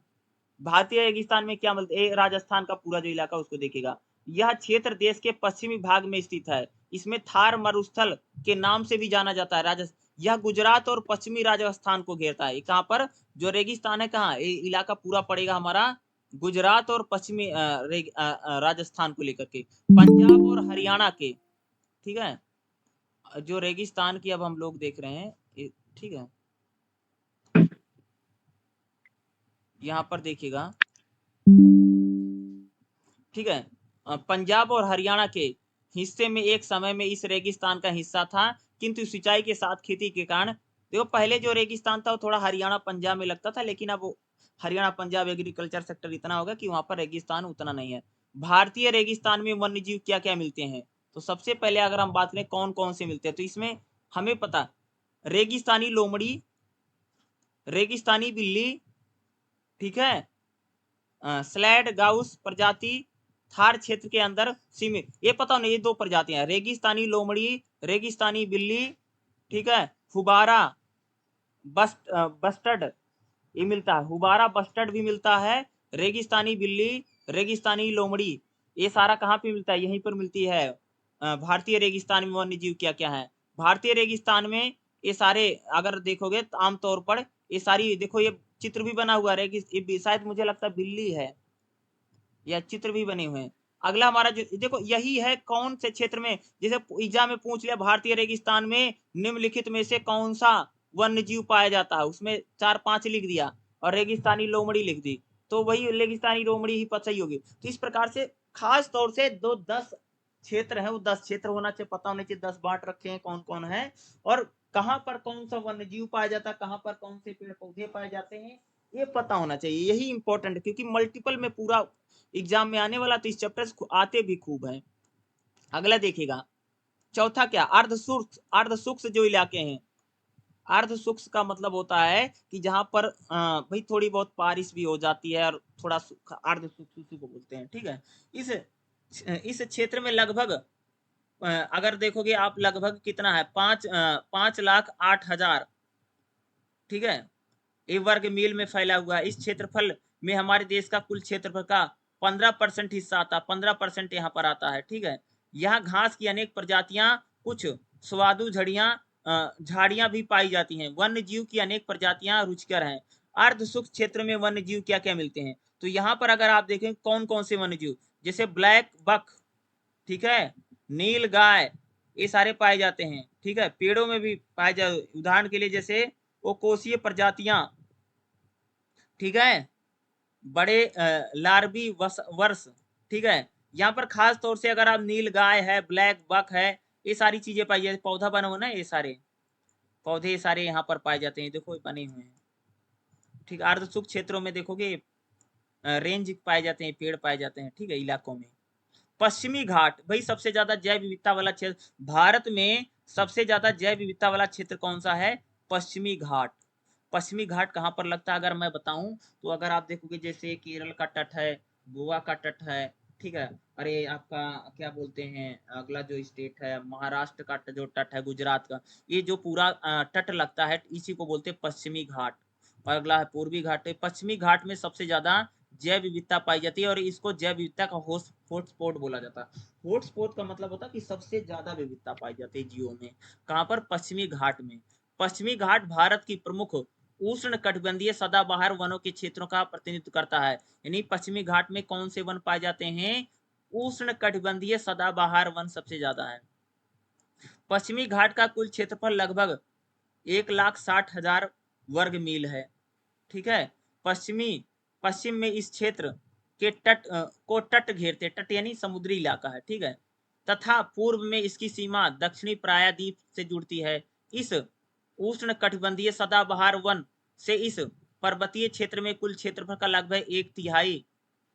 S1: भारतीय रेगिस्तान में क्या मिलता है? राजस्थान का पूरा जो इलाका उसको देखिएगा। यह क्षेत्र देश के पश्चिमी भाग में स्थित है। इसमें थार मरुस्थल के नाम से भी जाना जाता है। यह गुजरात और पश्चिमी राजस्थान को घेरता है। कहाँ पर जो रेगिस्तान है, कहाँ इलाका पूरा पड़ेगा हमारा? गुजरात और पश्चिमी राजस्थान को लेकर के, पंजाब और हरियाणा के, ठीक है। जो रेगिस्तान की अब हम लोग देख रहे हैं, ठीक है, यहाँ पर देखिएगा, ठीक है, पंजाब और हरियाणा के हिस्से में एक समय में इस रेगिस्तान का हिस्सा था, किंतु सिंचाई के साथ खेती के कारण, देखो पहले जो रेगिस्तान था वो थोड़ा हरियाणा पंजाब में लगता था, लेकिन अब हरियाणा पंजाब एग्रीकल्चर सेक्टर इतना होगा कि वहां पर रेगिस्तान उतना नहीं है। भारतीय रेगिस्तान में वन्य जीव क्या क्या मिलते हैं? तो सबसे पहले अगर हम बात करें कौन कौन से मिलते हैं, तो इसमें हमें पता, रेगिस्तानी लोमड़ी, रेगिस्तानी बिल्ली, ठीक है, स्लैड गाउस प्रजाति थार क्षेत्र के अंदर सीमित। ये पता नहीं, ये दो प्रजातियां, रेगिस्तानी लोमड़ी, रेगिस्तानी बिल्ली, ठीक है, हुबारा बस्टर्ड ये मिलता है, हुबारा बस्टर्ड भी मिलता है। रेगिस्तानी बिल्ली, रेगिस्तानी लोमड़ी, ये सारा कहाँ पे मिलता है? यहीं पर मिलती है। भारतीय रेगिस्तान में वन्य जीव क्या क्या है? भारतीय रेगिस्तान में ये सारे अगर देखोगे तो आमतौर पर ये सारी, देखो ये चित्र भी बना हुआ है, शायद मुझे लगता है बिल्ली है, या चित्र भी बने हुए हैं। अगला हमारा जो देखो यही है, कौन से क्षेत्र में, जैसे एग्जाम में पूछ लिया भारतीय रेगिस्तान में निम्नलिखित में से कौन सा वन्य जीव पाया जाता है, उसमें 4-5 लिख दिया और रेगिस्तानी लोमड़ी लिख दी, तो वही रेगिस्तानी लोमड़ी ही पता ही होगी। तो इस प्रकार से खास तौर से 10 क्षेत्र है, वो 10 क्षेत्र होना चाहिए, पता होना चाहिए, 10 बांट रखे हैं कौन कौन है और कहाँ पर कौन सा वन्य जीव पाया जाता है, कहाँ पर कौन से पेड़ पौधे पाए जाते हैं, ये पता होना चाहिए। यही इंपॉर्टेंट, क्योंकि मल्टीपल में पूरा एग्जाम में आने वाला, तो इस चैप्टर आते भी खूब है। अगला देखिएगा, चौथा क्या? अर्धशुष्क जो इलाके हैं। अर्धशुष्क का मतलब होता है कि जहां पर भाई थोड़ी बहुत बारिश भी हो जाती है और थोड़ा सूखा, अर्धशुष्क को बोलते हैं, ठीक है। इस क्षेत्र में लगभग अगर देखोगे आप, लगभग कितना है? 5,08,000, ठीक है, एक वर्ग मील में फैला हुआ है। इस क्षेत्रफल में हमारे देश का कुल क्षेत्रफल का 15% हिस्सा आता है, 15% यहाँ पर आता है, ठीक है। यहाँ घास की अनेक प्रजातियां, कुछ स्वादु झाड़ियां भी पाई जाती हैं। वन्य जीव की अनेक प्रजातियां रुचिकर हैं। अर्ध शुष्क क्षेत्र में वन्य जीव क्या क्या मिलते हैं, तो यहाँ पर अगर आप देखें कौन कौन से वन्य जीव, जैसे ब्लैक बक, ठीक है, नील गाय, ये सारे पाए जाते हैं, ठीक है। पेड़ों में भी पाए जाते, उदाहरण के लिए जैसे वो कोशीय प्रजातियां, ठीक है, बड़े लार्वी वर्ष, ठीक है। यहाँ पर खास तौर से अगर आप नील गाय है, ब्लैक बक है, ये सारी चीजें पाई जाती, पौधा बना हुआ ना, ये सारे पौधे सारे यहाँ पर पाए जाते हैं, देखो बने हुए हैं, ठीक। अर्ध शुष्क क्षेत्रों में देखोगे रेंज पाए जाते हैं, पेड़ पाए जाते हैं, ठीक है, इलाकों में। पश्चिमी घाट, भाई सबसे ज्यादा जैव विविधता वाला क्षेत्र भारत में, सबसे ज्यादा जैव विविधता वाला क्षेत्र कौन सा है, पश्चिमी घाट। पश्चिमी घाट कहाँ पर लगता है अगर मैं बताऊं, तो अगर आप देखोगे जैसे केरल का तट है, गोवा का तट है, ठीक है, अरे आपका क्या बोलते हैं अगला जो स्टेट है, महाराष्ट्र का जो तट है, गुजरात का, ये जो पूरा तट लगता है, इसी को बोलते हैं पश्चिमी घाट। और अगला है पूर्वी घाट। पश्चिमी घाट में सबसे ज्यादा जैव विविधता पाई जाती है और इसको जैव विविधता का हॉटस्पॉट बोला जाता है। हॉटस्पॉट का मतलब होता है कि सबसे ज्यादा विविधता पाई जाती है जीवों में, कहाँ पर, पश्चिमी घाट में। पश्चिमी घाट भारत की प्रमुख उष्ण कटिबंधीय सदाबहार वनों के क्षेत्रों का प्रतिनिधित्व करता है। यानी पश्चिमी घाट में कौन से वन पाए जाते हैं, उष्ण कटिबंधीय सदाबहार वन सबसे ज्यादा है। पश्चिमी घाट का कुल क्षेत्रफल लगभग 1,60,000 वर्ग मील है, ठीक है। पश्चिम में इस क्षेत्र के तट घेरते, तट यानी समुद्री इलाका है, ठीक है, तथा पूर्व में इसकी सीमा दक्षिणी प्रायद्वीप से जुड़ती है। इस उष्ण कटिबंधीय सदाबहार वन से इस पर्वतीय क्षेत्र में कुल क्षेत्रफल का लगभग 1/3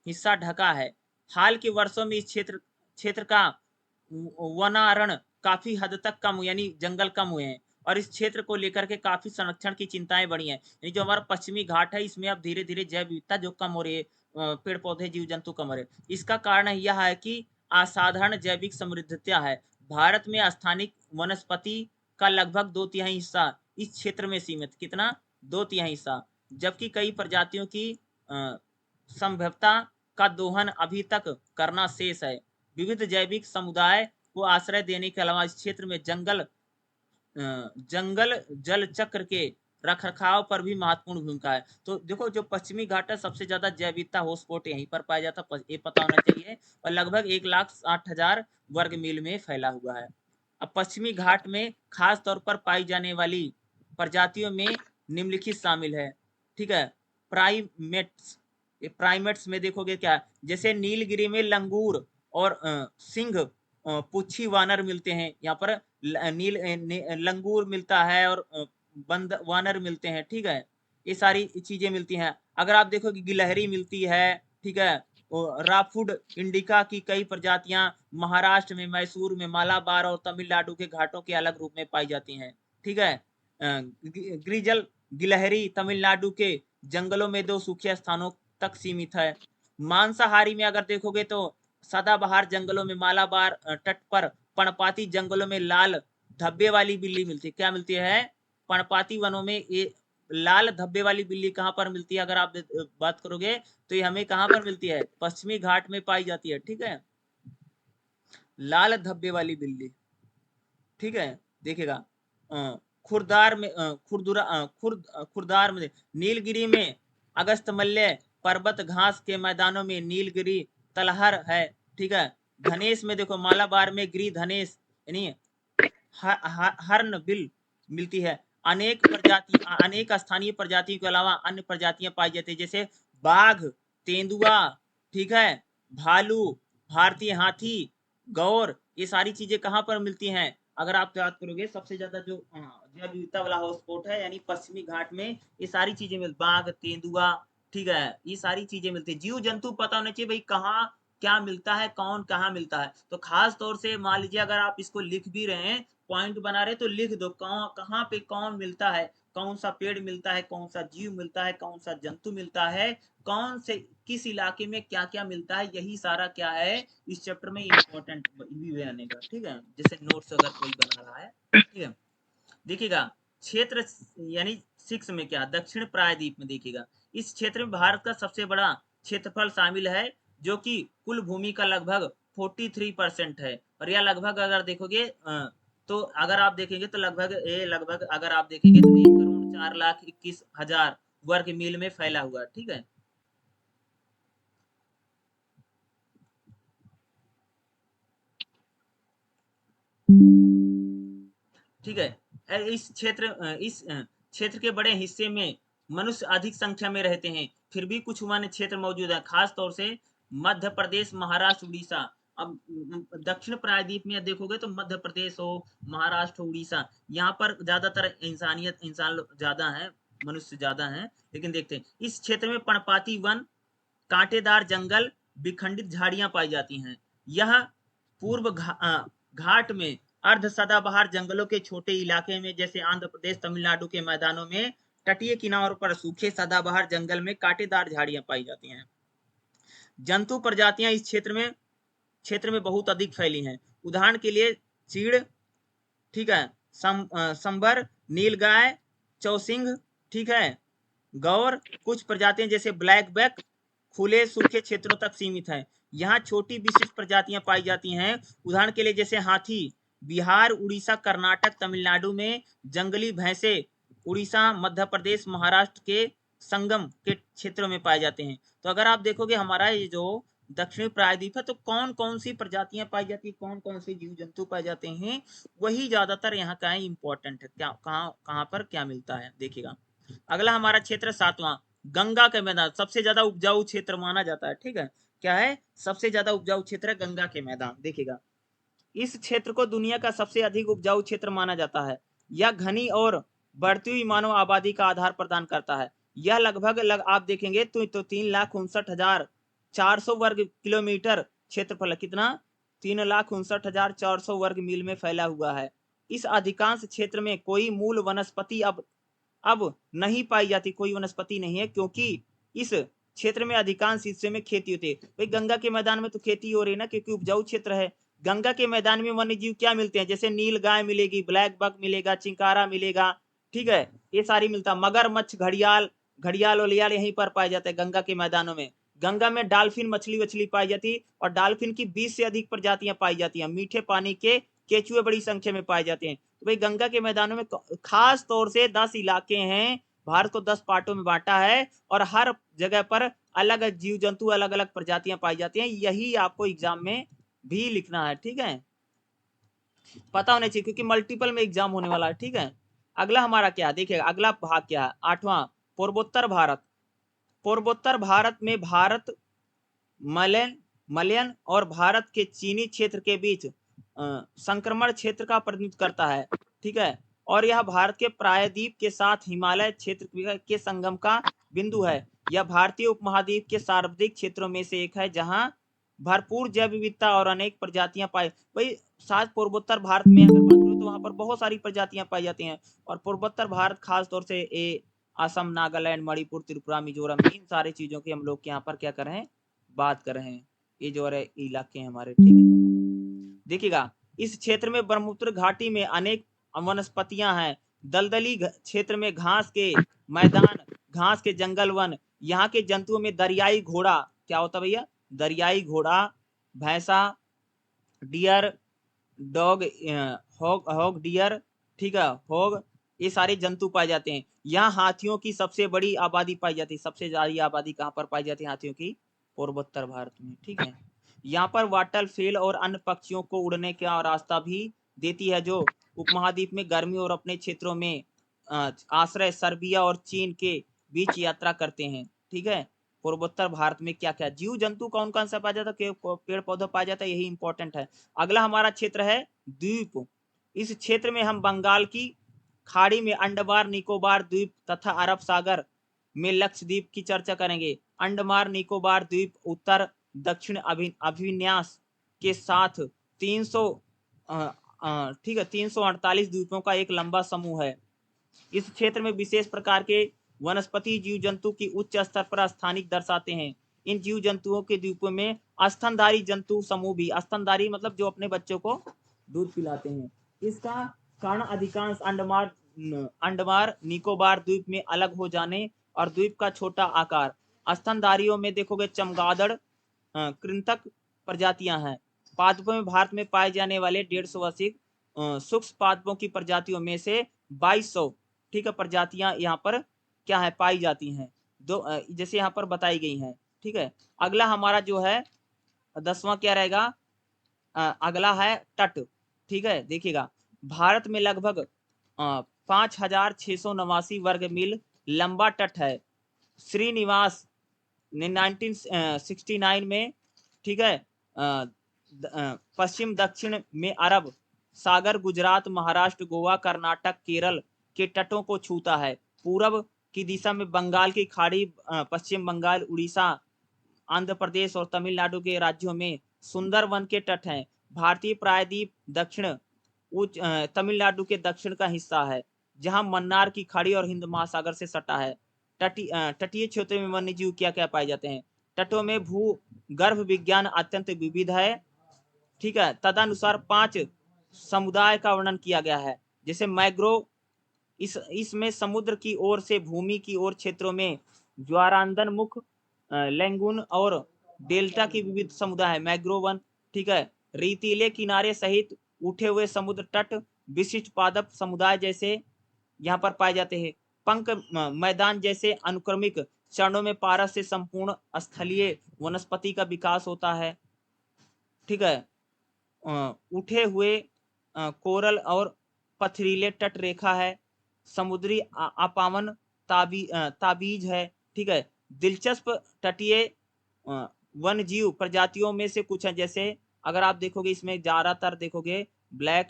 S1: हिस्सा ढका है। हाल के वर्षों में इस क्षेत्र का वनारण काफी हद तक कम, यानी जंगल कम हुए हैं, और इस क्षेत्र को लेकर के काफी संरक्षण की चिंताएं बढ़ी हैं। यानी जो हमारा पश्चिमी घाट है, इसमें अब धीरे धीरे जैव विविधता जो कम हो रही है, पेड़ पौधे जीव जंतु कम हो रहे हैं। इसका कारण यह है कि असाधारण जैविक समृद्धता है। भारत में स्थानिक वनस्पति का लगभग 2/3 हिस्सा इस क्षेत्र में सीमित, कितना, 2/3 हिस्सा, जबकि कई प्रजातियों की संभवता का दोहन अभी तक करना शेष है। विविध जैविक समुदाय को आश्रय देने के अलावा इस क्षेत्र में जंगल जल चक्र के रखरखाव पर भी महत्वपूर्ण भूमिका है। तो देखो जो पश्चिमी घाट है, सबसे ज्यादा जैव विविधता हॉटस्पॉट यहीं पर पाया जाता है, ये पता होना चाहिए, और लगभग 1,60,000 वर्ग मील में फैला हुआ है। अब पश्चिमी घाट में खास तौर पर पाई जाने वाली प्रजातियों में निम्नलिखित शामिल है, ठीक है। प्राइमेट्स, प्राइमेट्स में देखोगे क्या, जैसे नीलगिरी में लंगूर और सिंह पुच्छी वानर मिलते हैं, यहाँ पर लंगूर मिलता है और बंद वानर मिलते हैं, ठीक है, ये सारी चीजें मिलती हैं। अगर आप देखोगे गिलहरी मिलती है, ठीक है, राफुड इंडिका की कई प्रजातियां महाराष्ट्र में, मैसूर में, मालाबार और तमिलनाडु के घाटों के अलग रूप में पाई जाती हैं, ठीक है। ग्रिजल गिलहरी तमिलनाडु के जंगलों में 2 सूखे स्थानों तक सीमित है। मांसाहारी में अगर देखोगे तो सदाबहार जंगलों में, मालाबार तट पर पर्णपाती जंगलों में लाल धब्बे वाली बिल्ली मिलती है, क्या मिलती है, पर्णपाती वनों में ये लाल धब्बे वाली बिल्ली कहाँ पर मिलती है, अगर आप बात करोगे तो ये हमें कहाँ पर मिलती है, पश्चिमी घाट में पाई जाती है, ठीक है, लाल धब्बे वाली बिल्ली, ठीक है। देखिएगा खुरदार में खुरदार में, नीलगिरी में अगस्त्यमल्य पर्वत घास के मैदानों में नीलगिरी तलहर है, ठीक है। धनेश में देखो, मालाबार में गिरी धनेश यानी हर्न बिल मिलती है। अनेक स्थानीय प्रजातियों के अलावा अन्य प्रजातियां पाई जाती है, जैसे बाघ, तेंदुआ, ठीक है, भालू, भारतीय हाथी, गौर, ये सारी चीजें कहाँ पर मिलती हैं, अगर आप याद करोगे सबसे ज्यादा जो जैव विविधता वाला हॉटस्पॉट है, यानी पश्चिमी घाट में ये सारी चीजें मिलती, बाघ, तेंदुआ, ठीक है, ये सारी चीजें मिलती है। जीव जंतु पता होना चाहिए भाई कहाँ क्या मिलता है, कौन कहाँ मिलता है। तो खास तौर से मान लीजिए अगर आप इसको लिख भी रहे हैं, पॉइंट बना रहे, तो लिख दो कहाँ पे कौन मिलता है, कौन सा पेड़ मिलता है, कौन सा जीव मिलता है, कौन सा जंतु मिलता है, कौन से किस इलाके में क्या क्या मिलता है, यही सारा क्या है इस चैप्टर में इम्पोर्टेंट भी बनेगा, ठीक है, जैसे नोट्स अगर कोई बना रहा है, ठीक है। देखिएगा क्षेत्र यानी 6 में क्या, दक्षिण प्रायद्वीप में देखिएगा, इस क्षेत्र में भारत का सबसे बड़ा क्षेत्रफल शामिल है, जो कि कुल भूमि का लगभग 43% है। और यह लगभग अगर देखोगे तो अगर आप देखेंगे तो लगभग अगर आप देखेंगे तो 1,04,21,000 वर्ग मील में फैला हुआ। ठीक है, ठीक है। इस क्षेत्र के बड़े हिस्से में मनुष्य अधिक संख्या में रहते हैं, फिर भी कुछ वन्य क्षेत्र मौजूद है, खास तौर से मध्य प्रदेश, महाराष्ट्र, उड़ीसा। अब दक्षिण प्रायद्वीप में देखोगे तो मध्य प्रदेश हो, महाराष्ट्र, उड़ीसा, यहाँ पर ज्यादातर इंसान लोग ज्यादा है, मनुष्य ज्यादा है। लेकिन देखते हैं इस क्षेत्र में पर्णपाती वन, कांटेदार जंगल, विखंडित झाड़ियां पाई जाती हैं। यह घाट में अर्ध सदाबहार जंगलों के छोटे इलाके में, जैसे आंध्र प्रदेश, तमिलनाडु के मैदानों में तटीय किनारों पर सूखे सदाबहार जंगल में कांटेदार झाड़ियां पाई जाती हैं। जंतु प्रजातियां इस क्षेत्र में बहुत अधिक फैली हैं। उदाहरण के लिए चीड़, ठीक है, संबर, नीलगाय, चौसिंग, ठीक है, गौर। कुछ प्रजातियां जैसे ब्लैक बैक खुले सूखे क्षेत्रों तक सीमित है। यहाँ छोटी विशिष्ट प्रजातियां पाई जाती हैं। उदाहरण के लिए जैसे हाथी बिहार, उड़ीसा, कर्नाटक, तमिलनाडु में, जंगली भैंसे उड़ीसा, मध्य प्रदेश, महाराष्ट्र के संगम के क्षेत्रों में पाए जाते हैं। तो अगर आप देखोगे हमारा ये जो दक्षिणी प्रायद्वीप है, तो कौन कौन सी प्रजातियां पाई जाती है, कौन कौन से जीव जंतु पाए जाते हैं, वही ज्यादातर यहाँ का इम्पोर्टेंट है। क्या कहाँ पर क्या मिलता है, देखिएगा। अगला हमारा क्षेत्र 7वां, गंगा के मैदान, सबसे ज्यादा उपजाऊ क्षेत्र माना जाता है। ठीक है, क्या है, सबसे ज्यादा उपजाऊ क्षेत्र है गंगा के मैदान। देखिएगा, इस क्षेत्र को दुनिया का सबसे अधिक उपजाऊ क्षेत्र माना जाता है। यह घनी और बढ़ती हुई मानव आबादी का आधार प्रदान करता है। यह लगभग आप देखेंगे तो 3,59,400 वर्ग किलोमीटर क्षेत्रफल, कितना, 3,59,400 वर्ग मील में फैला हुआ है। इस अधिकांश क्षेत्र में कोई मूल वनस्पति अब नहीं पाई जाती, कोई वनस्पति नहीं है, क्योंकि इस क्षेत्र में अधिकांश हिस्से में खेती होती है। भाई गंगा के मैदान में तो खेती हो रही है ना, क्योंकि उपजाऊ क्षेत्र है। गंगा के मैदान में वन्य जीव क्या मिलते हैं, जैसे नील गाय मिलेगी, ब्लैक बक मिलेगा, चिंकारा मिलेगा, ठीक है, ये सारी मिलता है। मगरमच्छ, घड़ियाल, वलियाल यहीं पर पाए जाते हैं गंगा के मैदानों में। गंगा में डाल्फिन मछली पाई जाती है, और डाल्फिन की 20 से अधिक प्रजातियां पाई जाती हैं। मीठे पानी के केचुए बड़ी संख्या में पाए जाते हैं। तो भाई गंगा के मैदानों में खास तौर से 10 इलाके हैं, भारत को 10 पार्टों में बांटा है, और हर जगह पर अलग जीव जंतु, अलग अलग प्रजातियां पाई जाती हैं। यही आपको एग्जाम में भी लिखना है। ठीक है, पता होना चाहिए, क्योंकि मल्टीपल में एग्जाम होने वाला है। ठीक है, अगला हमारा क्या, देखिए अगला भाग क्या है, 8वां, पूर्वोत्तर भारत। पूर्वोत्तर भारत में भारत, मलयन और भारत के चीनी क्षेत्र के बीच संक्रमण क्षेत्र का प्रतिनिधित्व करता है। ठीक है, और यह भारत के प्रायद्वीप के साथ हिमालय क्षेत्र के संगम का बिंदु है। यह भारतीय उपमहाद्वीप के सार्वत्रिक क्षेत्रों में से एक है, जहां भरपूर जैव विविधता और अनेक प्रजातियां पाई। भाई साथ पूर्वोत्तर भारत में अगर बात करें तो वहां पर बहुत सारी प्रजातियां पाई जाती हैं। और पूर्वोत्तर भारत खास तौर से असम, नागालैंड, मणिपुर, त्रिपुरा, मिजोरम, इन सारी चीजों की हम लोग यहाँ पर क्या कर रहे हैं, बात कर रहे हैं। ये जो है इलाके हैं हमारे। ठीक है, देखिएगा, इस क्षेत्र में ब्रह्मपुत्र घाटी में अनेक वनस्पतियां हैं। दलदली क्षेत्र में घास के मैदान, घास के जंगल वन। यहाँ के जंतुओं में दरियाई घोड़ा, क्या होता है भैया, दरियाई घोड़ा, भैंसा, डियर, डॉग, हॉग डियर, ठीक है, हॉग, ये सारे जंतु पाए जाते हैं। यहाँ हाथियों की सबसे बड़ी आबादी पाई जाती है। सबसे ज्यादा आबादी कहाँ पर पाई जाती है हाथियों की, पूर्वोत्तर भारत में। ठीक है, यहाँ पर वाटल फेल और अन्य पक्षियों को उड़ने का रास्ता भी देती है, जो उपमहाद्वीप में गर्मी और अपने क्षेत्रों में आश्रय सर्बिया और चीन के बीच यात्रा करते हैं। ठीक है, पूर्वोत्तर भारत में क्या क्या जीव जंतु कौन कौन सा पाया जाता है, पेड़ पौधा पाया जाता है, यही इंपॉर्टेंट है। अगला हमारा क्षेत्र है द्वीप। इस क्षेत्र में हम बंगाल की खाड़ी में अंडमान निकोबार द्वीप तथा अरब सागर में लक्षद्वीप की चर्चा करेंगे। अंडमान निकोबार द्वीप उत्तर दक्षिण अभिन्यास के साथ 300 ठीक है 348 द्वीपों का एक लंबा समूह है। इस क्षेत्र में विशेष प्रकार के वनस्पति जीव जंतु की उच्च स्तर पर स्थानिक दर्शाते हैं। इन जीव जंतुओं के द्वीपों में स्तनधारी जंतु समूह भी, स्तनधारी मतलब जो अपने बच्चों को दूध पिलाते हैं। इसका कारण अधिकांश अंडमान निकोबार द्वीप में अलग हो जाने और द्वीप का छोटा आकार। स्तनधारियों में देखोगे चमगादड़, कृंतक प्रजातियां हैं। पादपों में भारत में पाए जाने वाले 150 अधिक सूक्ष्म पादपों की प्रजातियों में से 2200, ठीक है, प्रजातियां यहाँ पर क्या है, पाई जाती हैं। जैसे यहाँ पर बताई गई हैं। ठीक है, अगला हमारा जो है 10वां क्या रहेगा, अगला है तट। ठीक है, देखिएगा भारत में लगभग 5,689 वर्ग मील लंबा तट है। श्रीनिवास ने 1969 में, ठीक है, पश्चिम दक्षिण में अरब सागर, गुजरात, महाराष्ट्र, गोवा, कर्नाटक, केरल के तटों को छूता है। पूरब की दिशा में बंगाल की खाड़ी, पश्चिम बंगाल, उड़ीसा, आंध्र प्रदेश और तमिलनाडु के राज्यों में सुंदरवन के तट हैं। भारतीय प्रायद्वीप दक्षिण तमिलनाडु के दक्षिण का हिस्सा है, जहां मन्नार की खाड़ी और हिंद महासागर से सटा है। तटीय क्षेत्रों में वन्य जीव क्या क्या पाए जाते हैं। तटों में भू गर्भ विज्ञान अत्यंत विविध है। ठीक है, तदनुसार 5 समुदाय का वर्णन किया गया है। जैसे मैग्रोव, इसमें समुद्र की ओर से भूमि की ओर क्षेत्रों में ज्वारांदन मुख, लैंगून और डेल्टा की विविध समुदाय है मैग्रोव वन। ठीक है, रेतीले किनारे सहित उठे हुए समुद्र तट विशिष्ट पादप समुदाय जैसे यहाँ पर पाए जाते हैं। पंख मैदान जैसे अनुक्रमिक चरणों में पारस से संपूर्ण स्थलीय वनस्पति का विकास होता है। ठीक है, उठे हुए कोरल और पथरीले तट रेखा है। समुद्री अपावन ताबीज है। ठीक है, दिलचस्प तटीय वन जीव प्रजातियों में से कुछ है। जैसे अगर आप देखोगे इसमें ज्यादातर देखोगे ब्लैक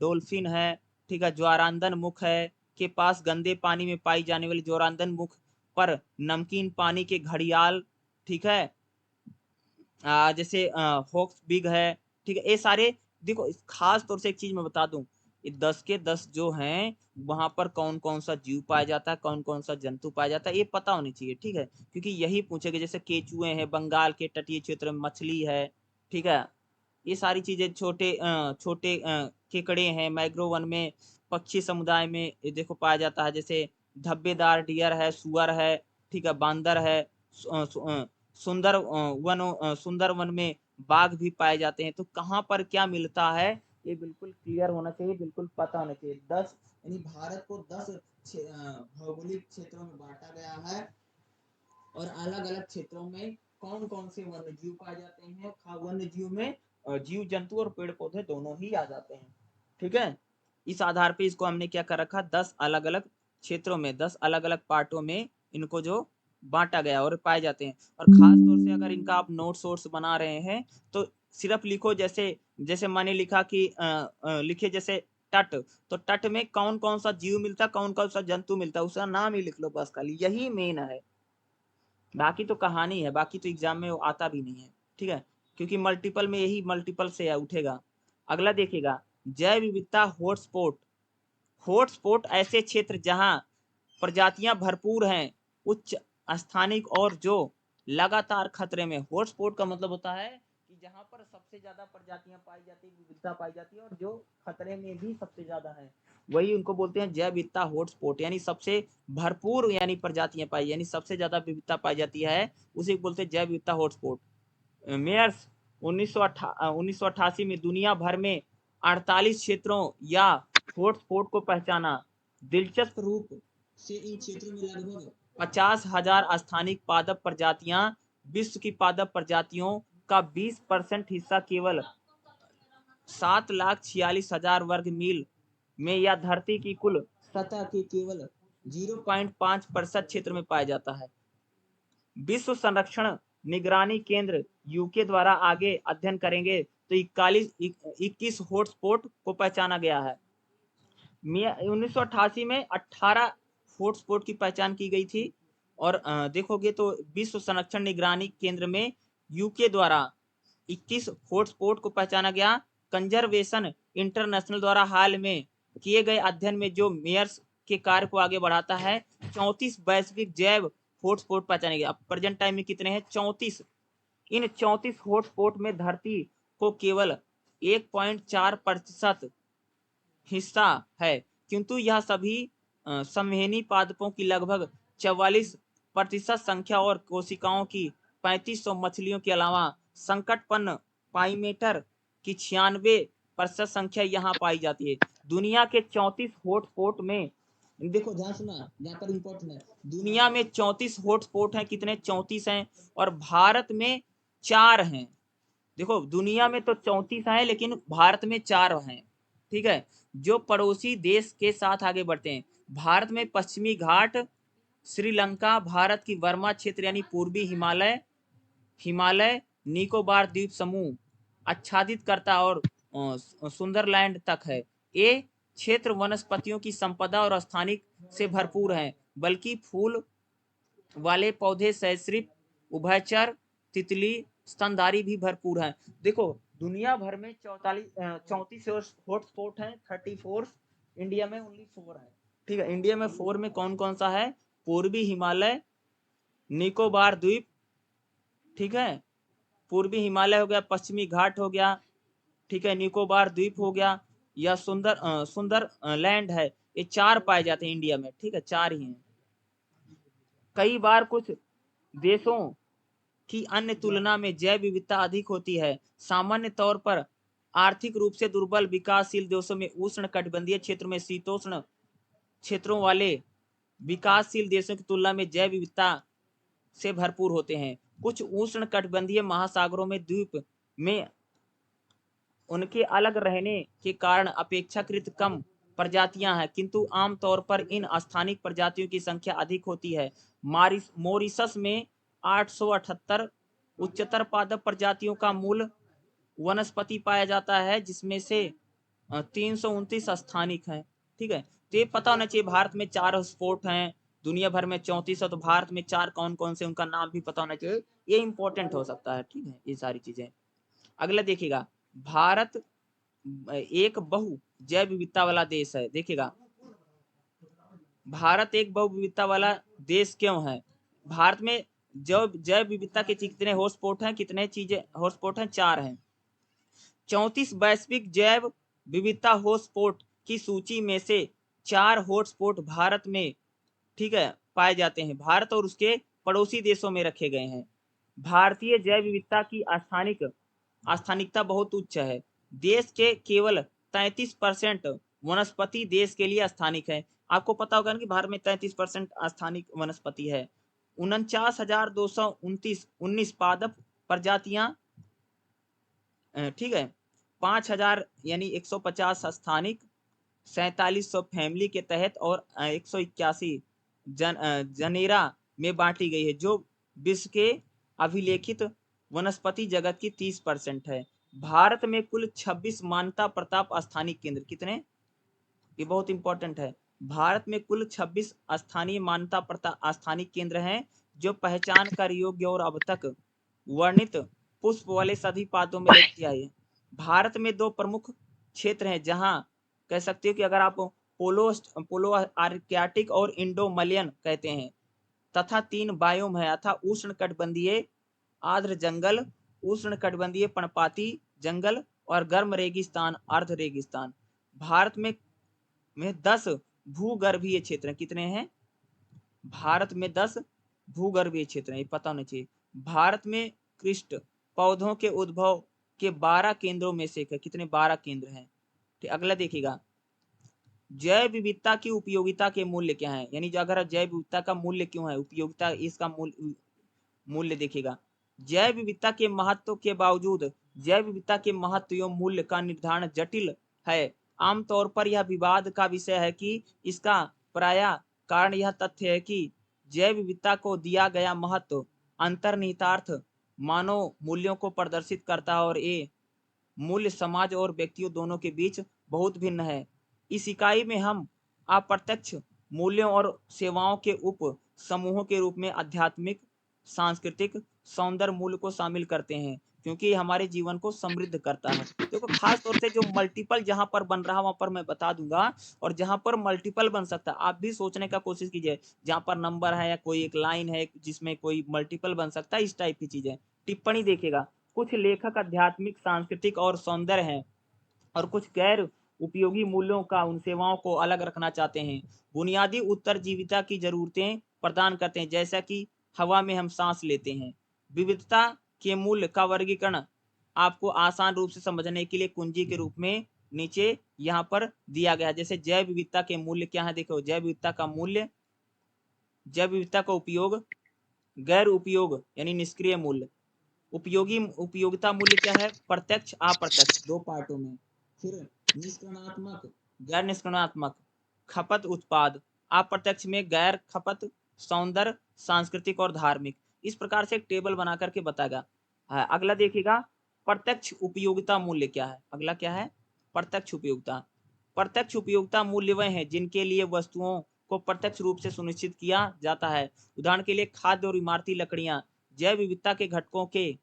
S1: डॉल्फिन है। ठीक है, ज्वारांदन मुख है के पास गंदे पानी में पाई जाने वाली ज्वारांदन मुख पर नमकीन पानी के घड़ियाल। ठीक है, जैसे हॉक्स बिग है। ठीक है, ये सारे देखो, खास तौर से एक चीज मैं बता दूं, ये 10 के 10 जो हैं वहां पर कौन कौन सा जीव पाया जाता है, कौन कौन सा जंतु पाया जाता है, ये पता होनी चाहिए। ठीक है, क्योंकि यही पूछेगा। जैसे केचुए हैं, बंगाल के तटीय क्षेत्र में मछली है। ठीक है, ये सारी चीजें छोटे छोटे केकड़े हैं। मैग्रो वन में पक्षी समुदाय में ये देखो पाया जाता है। जैसे धब्बेदार डियर है, सुअर है। ठीक है, बांदर है। सुंदर वन में बाघ भी पाए जाते हैं। तो कहाँ पर क्या मिलता है ये बिल्कुल क्लियर होना चाहिए, बिल्कुल पता होना चाहिए। 10 यानी भारत को 10 भौगोलिक क्षेत्रों में बांटा गया है और अलग अलग क्षेत्रों में कौन कौन से वन्य जीव पाए जाते हैं। वन्य जीव में जीव जंतु और पेड़ पौधे दोनों ही आ जाते हैं। ठीक है, इस आधार पे इसको हमने क्या कर रखा, 10 अलग अलग क्षेत्रों में, 10 अलग अलग पार्टों में इनको जो बांटा गया और पाए जाते हैं। और खास तौर से अगर इनका आप नोट्स वोट्स बना रहे हैं तो सिर्फ लिखो, जैसे जैसे मैंने लिखा कि लिखे जैसे तट, तो तट में कौन कौन सा जीव मिलता, कौन कौन सा जंतु मिलता, उसका नाम ही लिख लो बस, खाली यही मेन है। बाकी तो कहानी है, बाकी तो एग्जाम में आता भी नहीं है। ठीक है, क्योंकि मल्टीपल में यही मल्टीपल से उठेगा। अगला देखिएगा, जैव विविधता हॉटस्पॉट। हॉटस्पॉट ऐसे क्षेत्र जहां प्रजातियां भरपूर हैं, उच्च स्थानिक और जो लगातार खतरे में। हॉटस्पॉट का मतलब होता है कि जहां पर सबसे ज्यादा प्रजातियां पाई जाती है, विविधता पाई जाती है, और जो खतरे में भी सबसे ज्यादा है, वही उनको बोलते हैं जैव विविधता हॉटस्पॉट। यानी सबसे भरपूर यानी प्रजातियां पाई, यानी सबसे ज्यादा विविधता पाई जाती है, उसे बोलते हैं जैव विविधता हॉटस्पॉट। मेयर्स 1988 में दुनिया भर में 48 क्षेत्रों या हॉटस्पॉट को पहचाना। दिलचस्प रूप से इन क्षेत्रों में लगभग 50,000 स्थानिक पादप प्रजातियां, विश्व की पादप प्रजातियों का 20% हिस्सा केवल 7,46,000 वर्ग मील में या धरती की कुल सतह के केवल 0.5% क्षेत्र में पाया जाता है। विश्व संरक्षण निगरानी केंद्र यूके द्वारा आगे अध्ययन करेंगे तो 21 हॉटस्पॉट को पहचाना गया है। 1988 में 18 हॉटस्पॉट की पहचान की गई थी। और देखोगे तो विश्व संरक्षण निगरानी केंद्र में यूके द्वारा 21 हॉटस्पॉट को पहचाना गया। कंजर्वेशन इंटरनेशनल द्वारा हाल में किए गए अध्ययन में जो मेयर्स के कार्य को आगे बढ़ाता है, 34 वैश्विक जैव हॉटस्पॉट पहचाने गए। अब प्रेजेंट टाइम में कितने हैं, 34। इन 34 हॉटस्पॉट में धरती को केवल 1.4% हिस्सा है, किंतु यह सभी संवहनी पादपों की लगभग 44% संख्या और कोशिकाओं की 3500 मछलियों के अलावा संकटपन्न पाइमेटर की 96% संख्या यहाँ पाई जाती है। दुनिया के 34 हॉटस्पॉट में देखो ध्यान सुना, यहाँ पर इंपॉर्टेंट है, दुनिया में 34 हॉटस्पॉट हैं, कितने 34 हैं, और भारत में 4 हैं। देखो दुनिया में तो 34 हैं लेकिन भारत में 4 हैं, ठीक है। जो पड़ोसी देश के साथ आगे बढ़ते हैं, भारत में पश्चिमी घाट, श्रीलंका, भारत की वर्मा क्षेत्र यानी पूर्वी हिमालय, हिमालय, निकोबार द्वीप समूह आच्छादित करता और सुंदरलैंड तक है। ये क्षेत्र वनस्पतियों की संपदा और स्थानिक से भरपूर है, बल्कि फूल वाले पौधे, सरीसृप, उभयचर, तितली, स्तनधारी भी भरपूर हैं। देखो दुनिया भर में 34 हॉटस्पॉट हैं, 34, इंडिया में ओनली 4 है, ठीक है। इंडिया में 4 में कौन कौन सा है? पूर्वी हिमालय, निकोबार द्वीप, ठीक है, पूर्वी हिमालय हो गया, पश्चिमी घाट हो गया, ठीक है, निकोबार द्वीप हो गया, या सुंदर लैंड है। ये 4 पाए जाते हैं इंडिया में, ठीक है, 4 ही हैं। कई बार कुछ देशों की अन्य तुलना में जैव विविधता अधिक होती है। सामान्य तौर पर आर्थिक रूप से दुर्बल विकासशील देशों में उष्ण कटिबंधीय क्षेत्र में शीतोष्ण क्षेत्रों वाले विकासशील देशों की तुलना में जैव विविधता से भरपूर होते हैं। कुछ उष्ण कटिबंधीय महासागरों में द्वीप में उनके अलग रहने के कारण अपेक्षाकृत कम प्रजातियां हैं, किंतु आमतौर पर इन स्थानिक प्रजातियों की संख्या अधिक होती है। मॉरिशस में 878 उच्चतर पादप प्रजातियों का मूल वनस्पति पाया जाता है, जिसमें से 329 स्थानिक हैं, ठीक है। तो ये पता होना चाहिए, भारत में 4 स्पोर्ट हैं, दुनिया भर में 34 है, तो भारत में 4 कौन कौन से, उनका नाम भी पता होना चाहिए, ये इंपॉर्टेंट हो सकता है, ठीक है, ये सारी चीजें। अगला देखिएगा, भारत एक बहु जैव विविधता वाला देश है। देखिएगा, भारत एक बहु विविधता वाला देश क्यों है? भारत में जैव जैव विविधता के कितने हॉटस्पॉट हैं, कितने चीजें हॉटस्पॉट हैं? 4 हैं। 34 वैश्विक जैव विविधता हॉटस्पॉट की सूची में से 4 हॉटस्पॉट भारत में, ठीक है, पाए जाते हैं। भारत और उसके पड़ोसी देशों में रखे गए हैं। भारतीय जैव विविधता की स्थानिकता बहुत उच्च है। देश के केवल 33% वनस्पति देश के लिए स्थानिक है। आपको पता होगा कि भारत में 33% स्थानिक वनस्पति है। 49,219 पादप प्रजातियां, ठीक है, 5,000 यानी 150 स्थानिक, 4700 फैमिली के तहत, और 181 जनेरा में बांटी गई है, जो विश्व के अभिलेखित वनस्पति जगत की 30% है। भारत में कुल 26 मान्यता प्राप्त स्थानिक केंद्र, कितने? ये बहुत इंपॉर्टेंट है। भारत में कुल 26 स्थानीय मान्यता प्राप्त स्थानिक केंद्र हैं, जो पहचान कर योग्य और अब तक वर्णित पुष्प वाले सभी पादों में लेके आए। भारत में 2 प्रमुख क्षेत्र हैं, जहां कह सकते हो कि अगर आप पोलो आर्कियाटिक और इंडो मलयन कहते हैं, तथा 3 बायोम है, अथा उष्ण कटिबंधीय आर्द्र जंगल, उष्ण कटिबंधीय पर्णपाती जंगल, और गर्म रेगिस्तान, अर्ध रेगिस्तान। भारत में 10 भूगर्भीय क्षेत्र हैं, कितने हैं? भारत में 10 भूगर्भीय क्षेत्र हैं, ये पता होना चाहिए। भारत में कृष्ण पौधों के उद्भव के 12 केंद्रों में से कितने? 12 केंद्र हैं। ठीक, अगला देखिएगा, जैव विविधता की उपयोगिता के मूल्य क्या है? यानी जो अगर जैव विविधता का मूल्य क्यों है, उपयोगिता, इसका मूल्य देखिएगा। जैव विविधता के महत्व के बावजूद जैव विविधता के महत्व एवं मूल्य का निर्धारण जटिल है। आमतौर पर यह विवाद का विषय है कि इसका प्रायः कारण यह तथ्य है कि जैव विविधता को दिया गया महत्व अंतर्निहितार्थ मानव मूल्यों को प्रदर्शित करता है, और ये मूल्य समाज और व्यक्तियों दोनों के बीच बहुत भिन्न है। इस इकाई में हम अप्रत्यक्ष मूल्यों और सेवाओं के उप समूहों के रूप में आध्यात्मिक, सांस्कृतिक, सौंदर्य मूल्य को शामिल करते हैं, क्योंकि ये हमारे जीवन को समृद्ध करता है। देखो खास तौर से जो मल्टीपल जहां पर बन रहा है वहां पर मैं बता दूंगा, और जहां पर मल्टीपल बन सकता है आप भी सोचने का कोशिश कीजिए, जहां पर नंबर है या कोई एक लाइन है जिसमें कोई मल्टीपल बन सकता है, इस टाइप की चीजें। टिप्पणी देखिएगा, कुछ लेखक आध्यात्मिक, सांस्कृतिक और सौंदर्य हैं, और कुछ गैर उपयोगी मूल्यों का उन सेवाओं को अलग रखना चाहते हैं। बुनियादी उत्तरजीविता की जरूरतें प्रदान करते हैं, जैसा कि हवा में हम सांस लेते हैं। विविधता के मूल्य का वर्गीकरण आपको आसान रूप से समझने के लिए कुंजी के रूप में नीचे यहाँ पर दिया गया है। जैसे जैव विविधता के मूल्य क्या है, देखो जैव विविधता का मूल्य, जैव विविधता का उपयोग, गैर उपयोग यानी निष्क्रिय मूल्य, उपयोगी उपयोगिता मूल्य क्या है, प्रत्यक्ष अप्रत्यक्ष, दो पार्टों में। फिर निष्कर्षणात्मक, गैर निष्कर्षणात्मक, खपत उत्पाद, अप्रत्यक्ष में गैर खपत, सौंदर्य, सांस्कृतिक और धार्मिक। इस प्रकार से एक टेबल बना करके बताएगा। अगला देखिएगा प्रत्यक्ष उपयोगिता मूल्य क्या है। अगला क्या है, प्रत्यक्ष उपयोगिता। प्रत्यक्ष उपयोगिता मूल्य वह है जिनके लिए वस्तुओं को प्रत्यक्ष रूप से सुनिश्चित किया जाता है। उदाहरण के लिए खाद्य और इमारती लकड़ियां। जैव विविधता के घटकों के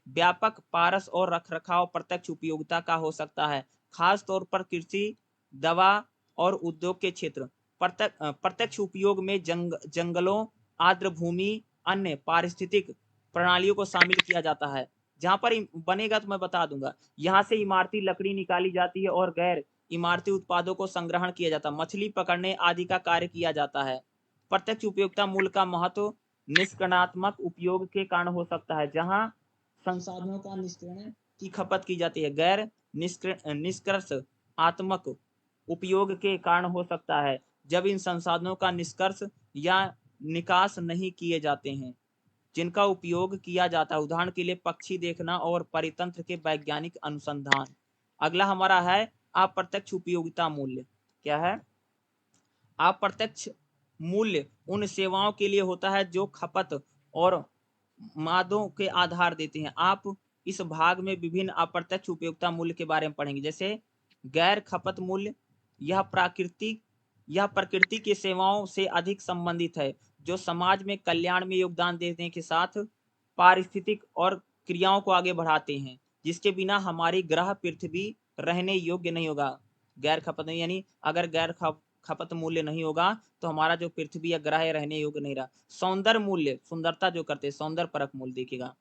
S1: व्यापक पारस और रखरखाव प्रत्यक्ष उपयोगिता का हो सकता है, खास तौर पर कृषि, दवा और उद्योग के क्षेत्र। प्रत्यक्ष उपयोग में जंगलों, आर्द्र भूमि, अन्य पारिस्थितिक प्रणालियों को शामिल किया जाता है। जहां पर बनेगा तो मैं बता दूंगा। यहाँ से इमारती लकड़ी निकाली जाती है और गैर इमारती उत्पादों को संग्रहण किया जाता है, मछली पकड़ने आदि का कार्य किया जाता है। प्रत्यक्ष उपयोगिता मूल्य का महत्व निष्कर्षणात्मक उपयोग के कारण हो सकता है, जहां संसाधनों का निष्करण की खपत की जाती है। गैर निष्कर्षात्मक उपयोग के कारण हो सकता है जब इन संसाधनों का निष्कर्ष या निकास नहीं किए जाते हैं जिनका उपयोग किया जाता है। उदाहरण के लिए पक्षी देखना और परितंत्र के वैज्ञानिक अनुसंधान। अगला हमारा है अप्रत्यक्ष उपयोगिता मूल्य। क्या है, अप्रत्यक्ष मूल्य उन सेवाओं के लिए होता है जो खपत और मादों के आधार देते हैं। आप इस भाग में विभिन्न अप्रत्यक्ष उपयोगिता मूल्य के बारे में पढ़ेंगे। जैसे गैर खपत मूल्य, यह प्रकृति की सेवाओं से अधिक संबंधित है, जो समाज में कल्याण में योगदान देने के साथ पारिस्थितिक और क्रियाओं को आगे बढ़ाते हैं, जिसके बिना हमारी ग्रह पृथ्वी रहने योग्य नहीं होगा। गैर खपत यानी अगर खपत मूल्य नहीं होगा तो हमारा जो पृथ्वी या ग्रह रहने योग्य नहीं रहा। सौंदर्य मूल्य, सुंदरता जो करते हैं, सौंदर्य परक मूल्य देखिएगा।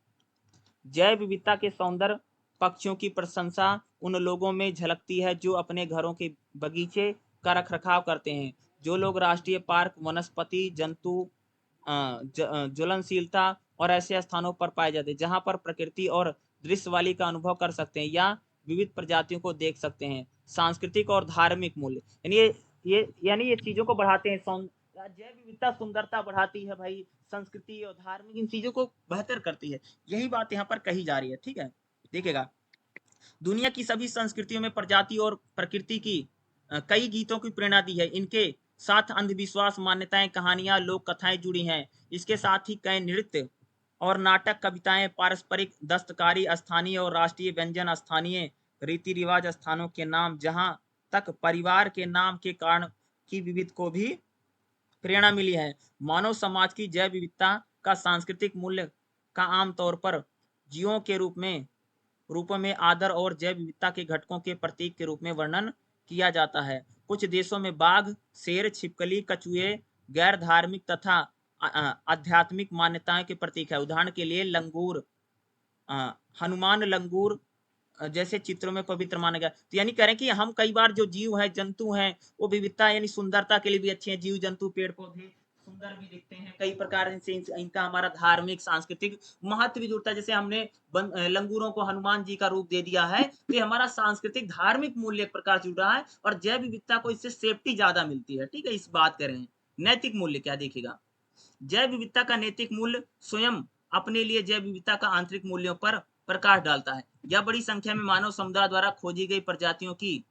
S1: जैव विविधता के सौंदर्य पक्षियों की प्रशंसा उन लोगों में झलकती है जो अपने घरों के बगीचे का रखरखाव करते हैं। जो लोग राष्ट्रीय पार्क, वनस्पति, जंतु, ज्वलनशीलता और ऐसे स्थानों पर पाए जाते हैं जहां पर प्रकृति और दृश्यवाली का अनुभव कर सकते हैं या विविध प्रजातियों को देख सकते हैं। सांस्कृतिक और धार्मिक मूल्य यानी ये चीजों को बढ़ाते हैं। जैव विविधता सुंदरता बढ़ाती है भाई, संस्कृति और धार्मिक इन चीजों को बेहतर करती है। यही बात यहाँ पर कही जा रही है। ठीक है, देखिएगा दुनिया की सभी संस्कृतियों में प्रजाति और प्रकृति की कई गीतों की प्रेरणा दी है। इनके साथ अंधविश्वास, मान्यताएं, कहानियां, लोक कथाएं जुड़ी हैं। इसके साथ ही कई नृत्य और नाटक, कविताएं, पारस्परिक दस्तकारी, स्थानीय और राष्ट्रीय व्यंजन, स्थानीय रीति रिवाज, स्थानों के नाम, जहां तक परिवार के नाम के कारण की विविध को भी प्रेरणा मिली है। मानव समाज की जैव विविधता का सांस्कृतिक मूल्य का आमतौर पर जीवों के रूपों में आदर और जैव विविधता के घटकों के प्रतीक के रूप में वर्णन किया जाता है। कुछ देशों में बाघ, शेर, छिपकली, कछुए गैर धार्मिक तथा आध्यात्मिक मान्यताओं के प्रतीक है। उदाहरण के लिए लंगूर, हनुमान लंगूर जैसे चित्रों में पवित्र माना गया। तो यानी कह रहे हैं कि हम कई बार जो जीव हैं, जंतु हैं, वो विविधता यानी सुंदरता के लिए भी अच्छे हैं। जीव जंतु पेड़ पौधे सुंदर भी दिखते हैं, कई प्रकार से इनका हमारा धार्मिक सांस्कृतिक महत्व भी जुड़ता है। जैसे हमने लंगूरों को हनुमान जी का रूप दे दिया है, तो हमारा सांस्कृतिक धार्मिक मूल्य एक प्रकार जुड़ रहा है और जैव विविधता को इससे सेफ्टी ज्यादा मिलती है। ठीक है, इस बात करें। नैतिक मूल्य क्या देखिएगा, जैव विविधता का नैतिक मूल्य स्वयं अपने लिए जैव विविधता का आंतरिक मूल्यों पर प्रकाश डालता है। यह बड़ी संख्या में मानव समुदाय द्वारा खोजी गई प्रजातियों की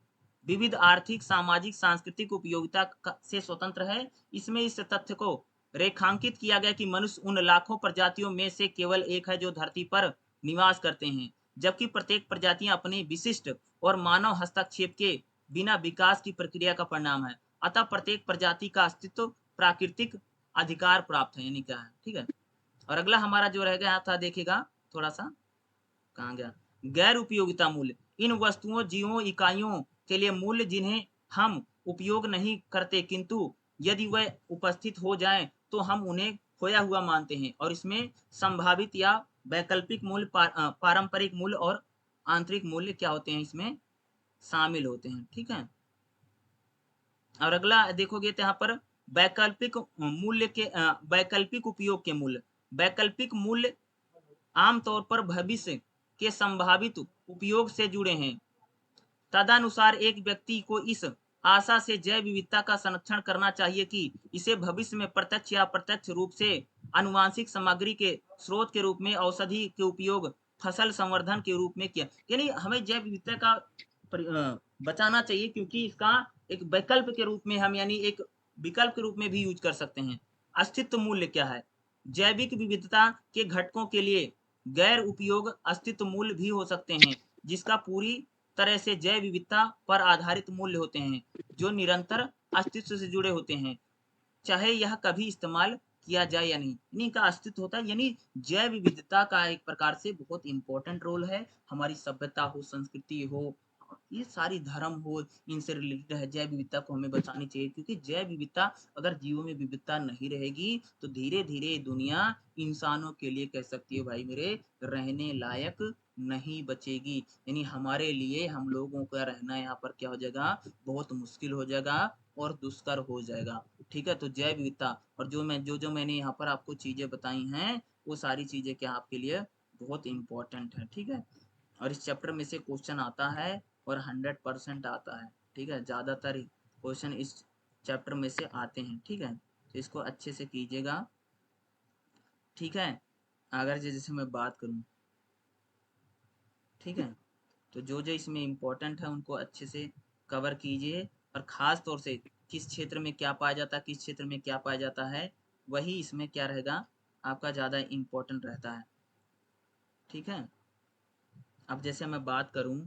S1: विविध आर्थिक, सामाजिक, सांस्कृतिक उपयोगिता से स्वतंत्र है। इसमें इस तथ्य को रेखांकित किया गया कि मनुष्य उन लाखों प्रजातियों में से केवल एक है जो धरती पर निवास करते हैं, जबकि प्रत्येक प्रजातियां अपने विशिष्ट और मानव हस्तक्षेप के बिना विकास की प्रक्रिया का परिणाम है। अतः प्रत्येक प्रजाति का अस्तित्व प्राकृतिक अधिकार प्राप्त है, यानी क्या है। ठीक है, और अगला हमारा जो रह गया था देखिएगा, थोड़ा सा कहाँ गया, गैर उपयोगिता मूल्य। इन वस्तुओं, जीवों, इकाइयों के लिए मूल्य जिन्हें हम उपयोग नहीं करते, किंतु यदि वह उपस्थित हो जाएं तो हम उन्हें खोया हुआ मानते हैं, और इसमें संभावित या वैकल्पिक मूल्य, पारंपरिक मूल्य और आंतरिक मूल्य क्या होते हैं, इसमें शामिल होते हैं। ठीक है, और अगला देखोगे तो यहाँ पर वैकल्पिक मूल्य के वैकल्पिक उपयोग के मूल्य। वैकल्पिक मूल्य आमतौर पर भविष्य के संभावित उपयोग से जुड़े हैं। तदनुसार एक व्यक्ति को इस आशा से जैव विविधता का संरक्षण करना चाहिए कि इसे भविष्य में प्रत्यक्ष या अप्रत्यक्ष रूप से आनुवांशिक सामग्री के स्रोत के रूप में औषधि के उपयोग, फसल संवर्धन के रूप में किया। यानी हमें जैव विविधता का बचाना चाहिए, क्योंकि इसका एक वैकल्प के रूप में हम, यानी एक विकल्प के रूप में भी यूज कर सकते हैं। अस्तित्व मूल्य क्या है? जैविक विविधता के घटकों के लिए गैर उपयोग अस्तित्व मूल्य भी हो सकते हैं, जिसका पूरी तरह से जैव विविधता पर आधारित मूल्य होते हैं, जो निरंतर अस्तित्व से जुड़े होते हैं, चाहे यह कभी इस्तेमाल किया जाए या नहीं। इन्हीं का अस्तित्व होता है। यानी जैव विविधता का एक प्रकार से बहुत इंपॉर्टेंट रोल है। हमारी सभ्यता हो, संस्कृति हो, ये सारी धर्म हो, इनसे रिलेटेड है। जैव विविधता को हमें बचानी चाहिए, क्योंकि जैव विविधता, अगर जीवों में विविधता नहीं रहेगी तो धीरे धीरे दुनिया इंसानों के लिए, कह सकती है भाई मेरे, रहने लायक नहीं बचेगी। यानी हमारे लिए, हम लोगों का रहना यहाँ पर क्या हो जाएगा, बहुत मुश्किल हो जाएगा और दुष्कर हो जाएगा। ठीक है, तो जैव विविधता और जो मैंने यहाँ पर आपको चीजें बताई हैं, वो सारी चीजें क्या आपके लिए बहुत इंपॉर्टेंट है। ठीक है, और इस चैप्टर में से क्वेश्चन आता है और 100% आता है। ठीक है, ज़्यादातर क्वेश्चन इस चैप्टर में से आते हैं। ठीक है, तो इसको अच्छे से कीजिएगा। ठीक है, अगर जैसे मैं बात करूं, ठीक है, तो जो जो इसमें इम्पोर्टेंट है उनको अच्छे से कवर कीजिए, और ख़ास तौर से किस क्षेत्र में क्या पाया जाता है, किस क्षेत्र में क्या पाया जाता है, वही इसमें क्या रहेगा, आपका ज़्यादा इम्पोर्टेंट रहता है। ठीक है, अब जैसे मैं बात करूं